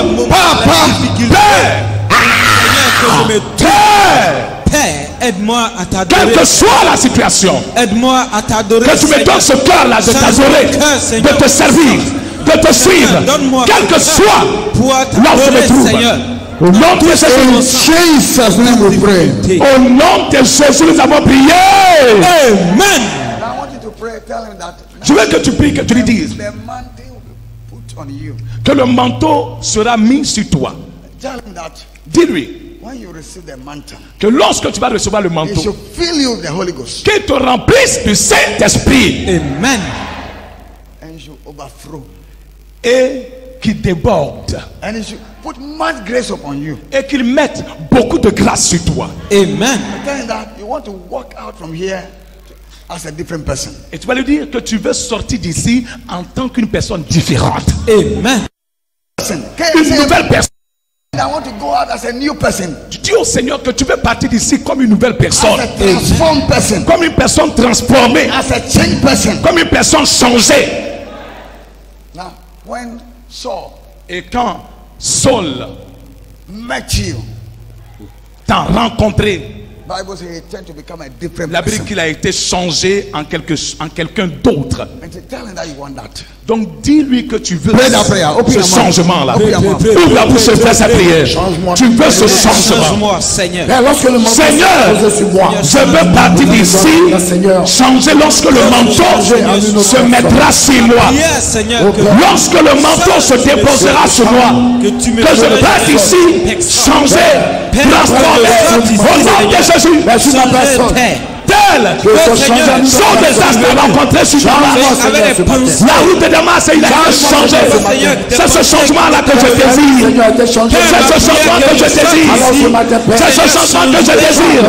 Père, aide-moi à quelle t'adorer. que soit la situation, Aide-moi à t'adorer. que tu me donnes ce cœur-là de t'adorer, de te servir, de te suivre, quel que soit là où je me trouve. Au nom de Jésus, Jesus' name we pray. au nom de Jésus, nous avons prié. Amen. Now I want you to pray. Tell him that Je veux que tu pries, que tu lui dises the mantle will be put on you. que le manteau sera mis sur toi. Tell him that Dis-lui when you receive the mantle, que lorsque tu vas recevoir le it manteau, should fill you with the Holy Ghost qu'il te remplisse du Saint-Esprit Amen. and it should overflow. et qu'il déborde And it should put much grace upon you. et qu'il mette beaucoup de grâce sur toi. Amen. Tell him that you want to walk out from here as a different person. Et tu vas lui dire que tu veux sortir d'ici en tant qu'une personne différente. Amen. Une nouvelle personne. I want to go out as a new person, Tu dis au Seigneur que tu veux partir d'ici comme une nouvelle personne. as a transformed person, Comme une personne transformée. as a changed person. Comme une personne changée. Now, when Saul Et quand Saul met you, t'a rencontré, Bible says he turned to become a different la Bible dit person. qu'il a été changé en quelqu'un d'autre. And to tell him that you want that. Donc dis-lui que tu veux Pray that prayer. Open ce your mouth. changement-là. Open your mouth. Ouvre la bouche et fais sa prière. Tu veux ce changement. Change-moi, Seigneur. Seigneur, je veux partir d'ici, changer lorsque le manteau se mettra sur moi. Prière, Seigneur, que Lorsque le manteau se déposera sur moi, que tu me que je donnes parte des ici, changer, transformer, au nom de Jésus. changer, Père. Tel son désastre a rencontré sur Damas. La route de Damas, il a été changé. C'est ce changement-là que je désire. C'est ce changement que je désire. C'est ce changement que je désire.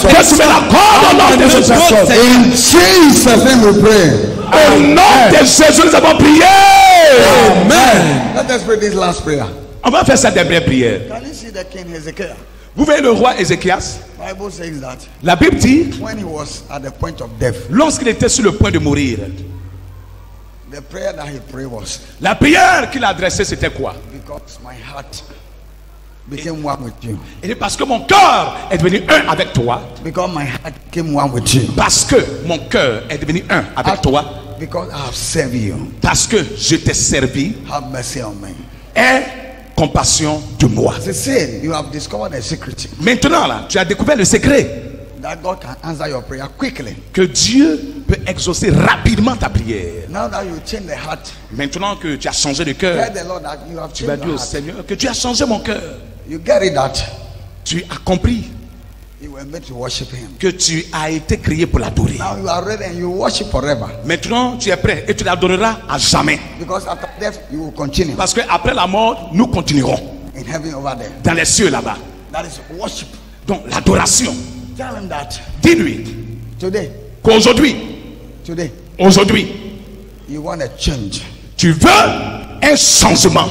Que tu me l'accordes au nom de Jésus. In Jesus' name we pray. Au nom de Jésus, nous avons prié. Amen. Let us pray this last prayer. On va faire cette dernière prière. Can you see the king Hezekiah? Vous voyez le roi Ézéchias? Bible says that La Bible dit, when he was at the point of death, lorsqu'il était sur le point de mourir, the prayer that he prayed was, la prière qu'il a adressée, c'était quoi? because my heart became one with you. Il dit, parce que mon cœur est devenu un avec toi. Because my heart became one with you. Parce que mon cœur est devenu un avec toi. Because I have served you. Parce que je t'ai servi. Have mercy on me. Aie compassion de moi. As I said, you have discovered a secret Maintenant, là, tu as découvert le secret that God can answer your prayer quickly. que Dieu peut exaucer rapidement ta prière. Now that you change the heart, Maintenant que tu as changé de tell cœur, the Lord that you have tu vas changed dire your au heart. Seigneur que tu as changé mon cœur. You get it that Tu as compris you were made to worship Him. que tu as été créé pour l'adorer. Now you are ready and you worship forever. Maintenant, tu es prêt et tu l'adoreras à jamais. Because after death, you will continue Parce qu'après la mort, nous continuerons in heaven over there. dans les cieux là-bas. That is worship. Donc l'adoration. Tell him that Dis-lui today, qu'aujourd'hui, you want a change. tu veux un changement.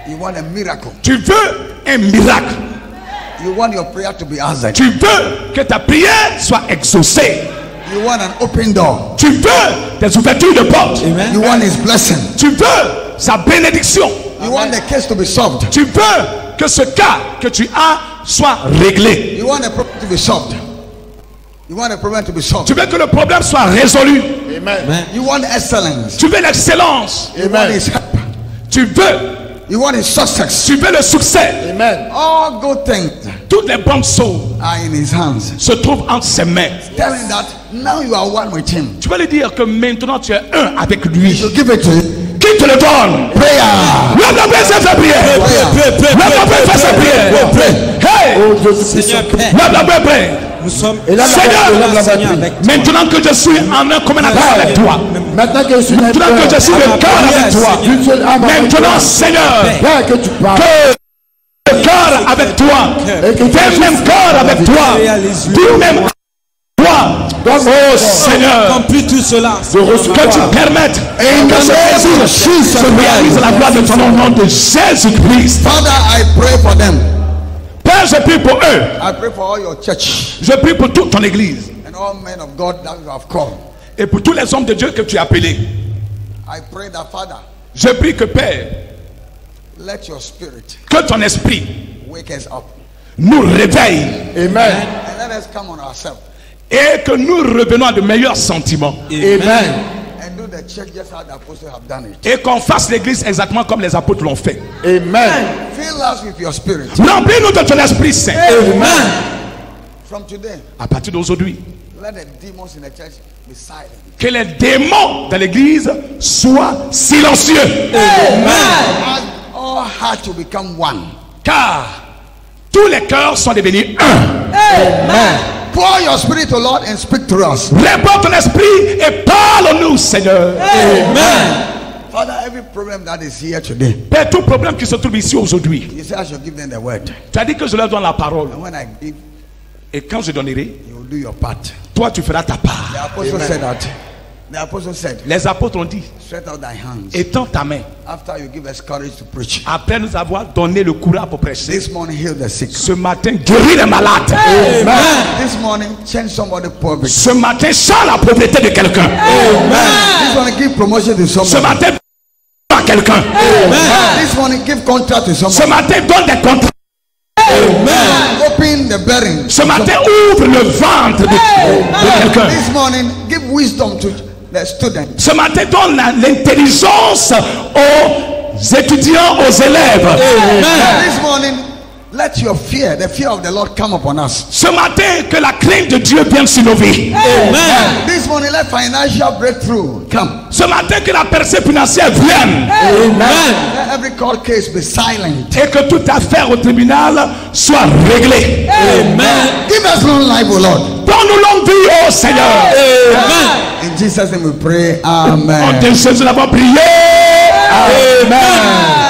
You want a miracle. Tu veux un miracle. You want your prayer to be answered. Tu veux que ta prière soit exaucée. You want an open door. Tu veux des ouvertures de portes. You want his blessing. Tu veux sa bénédiction. You want the case to be solved. Tu veux que ce cas que tu as soit réglé. You want a problem to be solved. You want a problem to be solved. Tu veux que le problème soit résolu. Amen. You want excellence. Tu veux l'excellence. You want his help. Tu veux. You want his success. Tu veux le succès. Amen. All good things Toutes les bonnes choses are in his hands. se trouvent entre ses mains. Tell him that now you are one with him. Tu vas lui dire que maintenant tu es un avec lui. So give it to him. Qui te le donne? Prayer. Lève la main, fais sa prière. Lève la main, fais sa prière. Hey! Seigneur Père, Lève la main, prie. nous sommes Seigneur, maintenant que je suis en un commun accord avec toi, Maintenant que je suis maintenant que je suis le cœur avec toi, maintenant Seigneur, que tu parles. que le cœur avec toi, tes mêmes cœur avec toi, du même toi, oh Seigneur, accompli tout cela. que tu permettes que ce Jésus se réalise à la gloire de ton nom, au nom de Jésus-Christ. Father, I pray for them. Père, je prie pour eux. I pray for all your church Je prie pour toute ton église and all men of God that you have called. et pour tous les hommes de Dieu que tu as appelés. I pray that, Father, Je prie que Père, let your spirit que ton esprit wake us up nous réveille Amen. and let us come on ourselves et que nous revenons à de meilleurs sentiments Amen. and do the church just how the apostles have done it. et qu'on fasse l'église exactement comme les apôtres l'ont fait. Amen. Fill us with your spirit. Remplis-nous de ton Esprit Saint. From today, À partir d'aujourd'hui, let the demons in the church be silent. que les démons de l'église soient silencieux. As all hearts to become one. Car tous les cœurs sont devenus un. Pour your spirit, O Lord, and speak to us. Réponds ton esprit et parle-nous, Seigneur. Father, every problem that is here today, Père, tout problème qui se trouve ici aujourd'hui, you say I should give them the word. tu as dit que je leur donne la parole. And when I give, Et quand je donnerai, you will do your part. toi tu feras ta part. The apostle said that. The apostle said, Les apôtres ont dit, stretch out thy hands étends ta main. after you give us courage to preach. Après nous avoir donné le courage pour prêcher, This morning, heal the sick. ce matin, guéris les malades. This morning, change somebody's poverty. Ce matin, change la pauvreté de quelqu'un. This morning, give promotion to Ce somebody. matin, à quelqu'un. This morning, give contract to Ce somebody. matin, donne des contrats. Open the bearing. Ce matin, ouvre le ventre de quelqu'un. This morning, give wisdom to the student. Ce matin, donne l'intelligence aux étudiants, aux élèves. This morning, let your fear, the fear of the Lord, come upon us. Ce matin, que la crainte de Dieu vienne sur nos vies. This morning, let financial breakthrough come. Ce matin, que la percée financière vienne. Let every court case be silent. Et que toute affaire au tribunal soit réglée. Give us long life, O Lord. Donne-nous longue vie, oh Seigneur. In Jesus' name we pray. En Amen. Jésus, nous avons prié. Amen.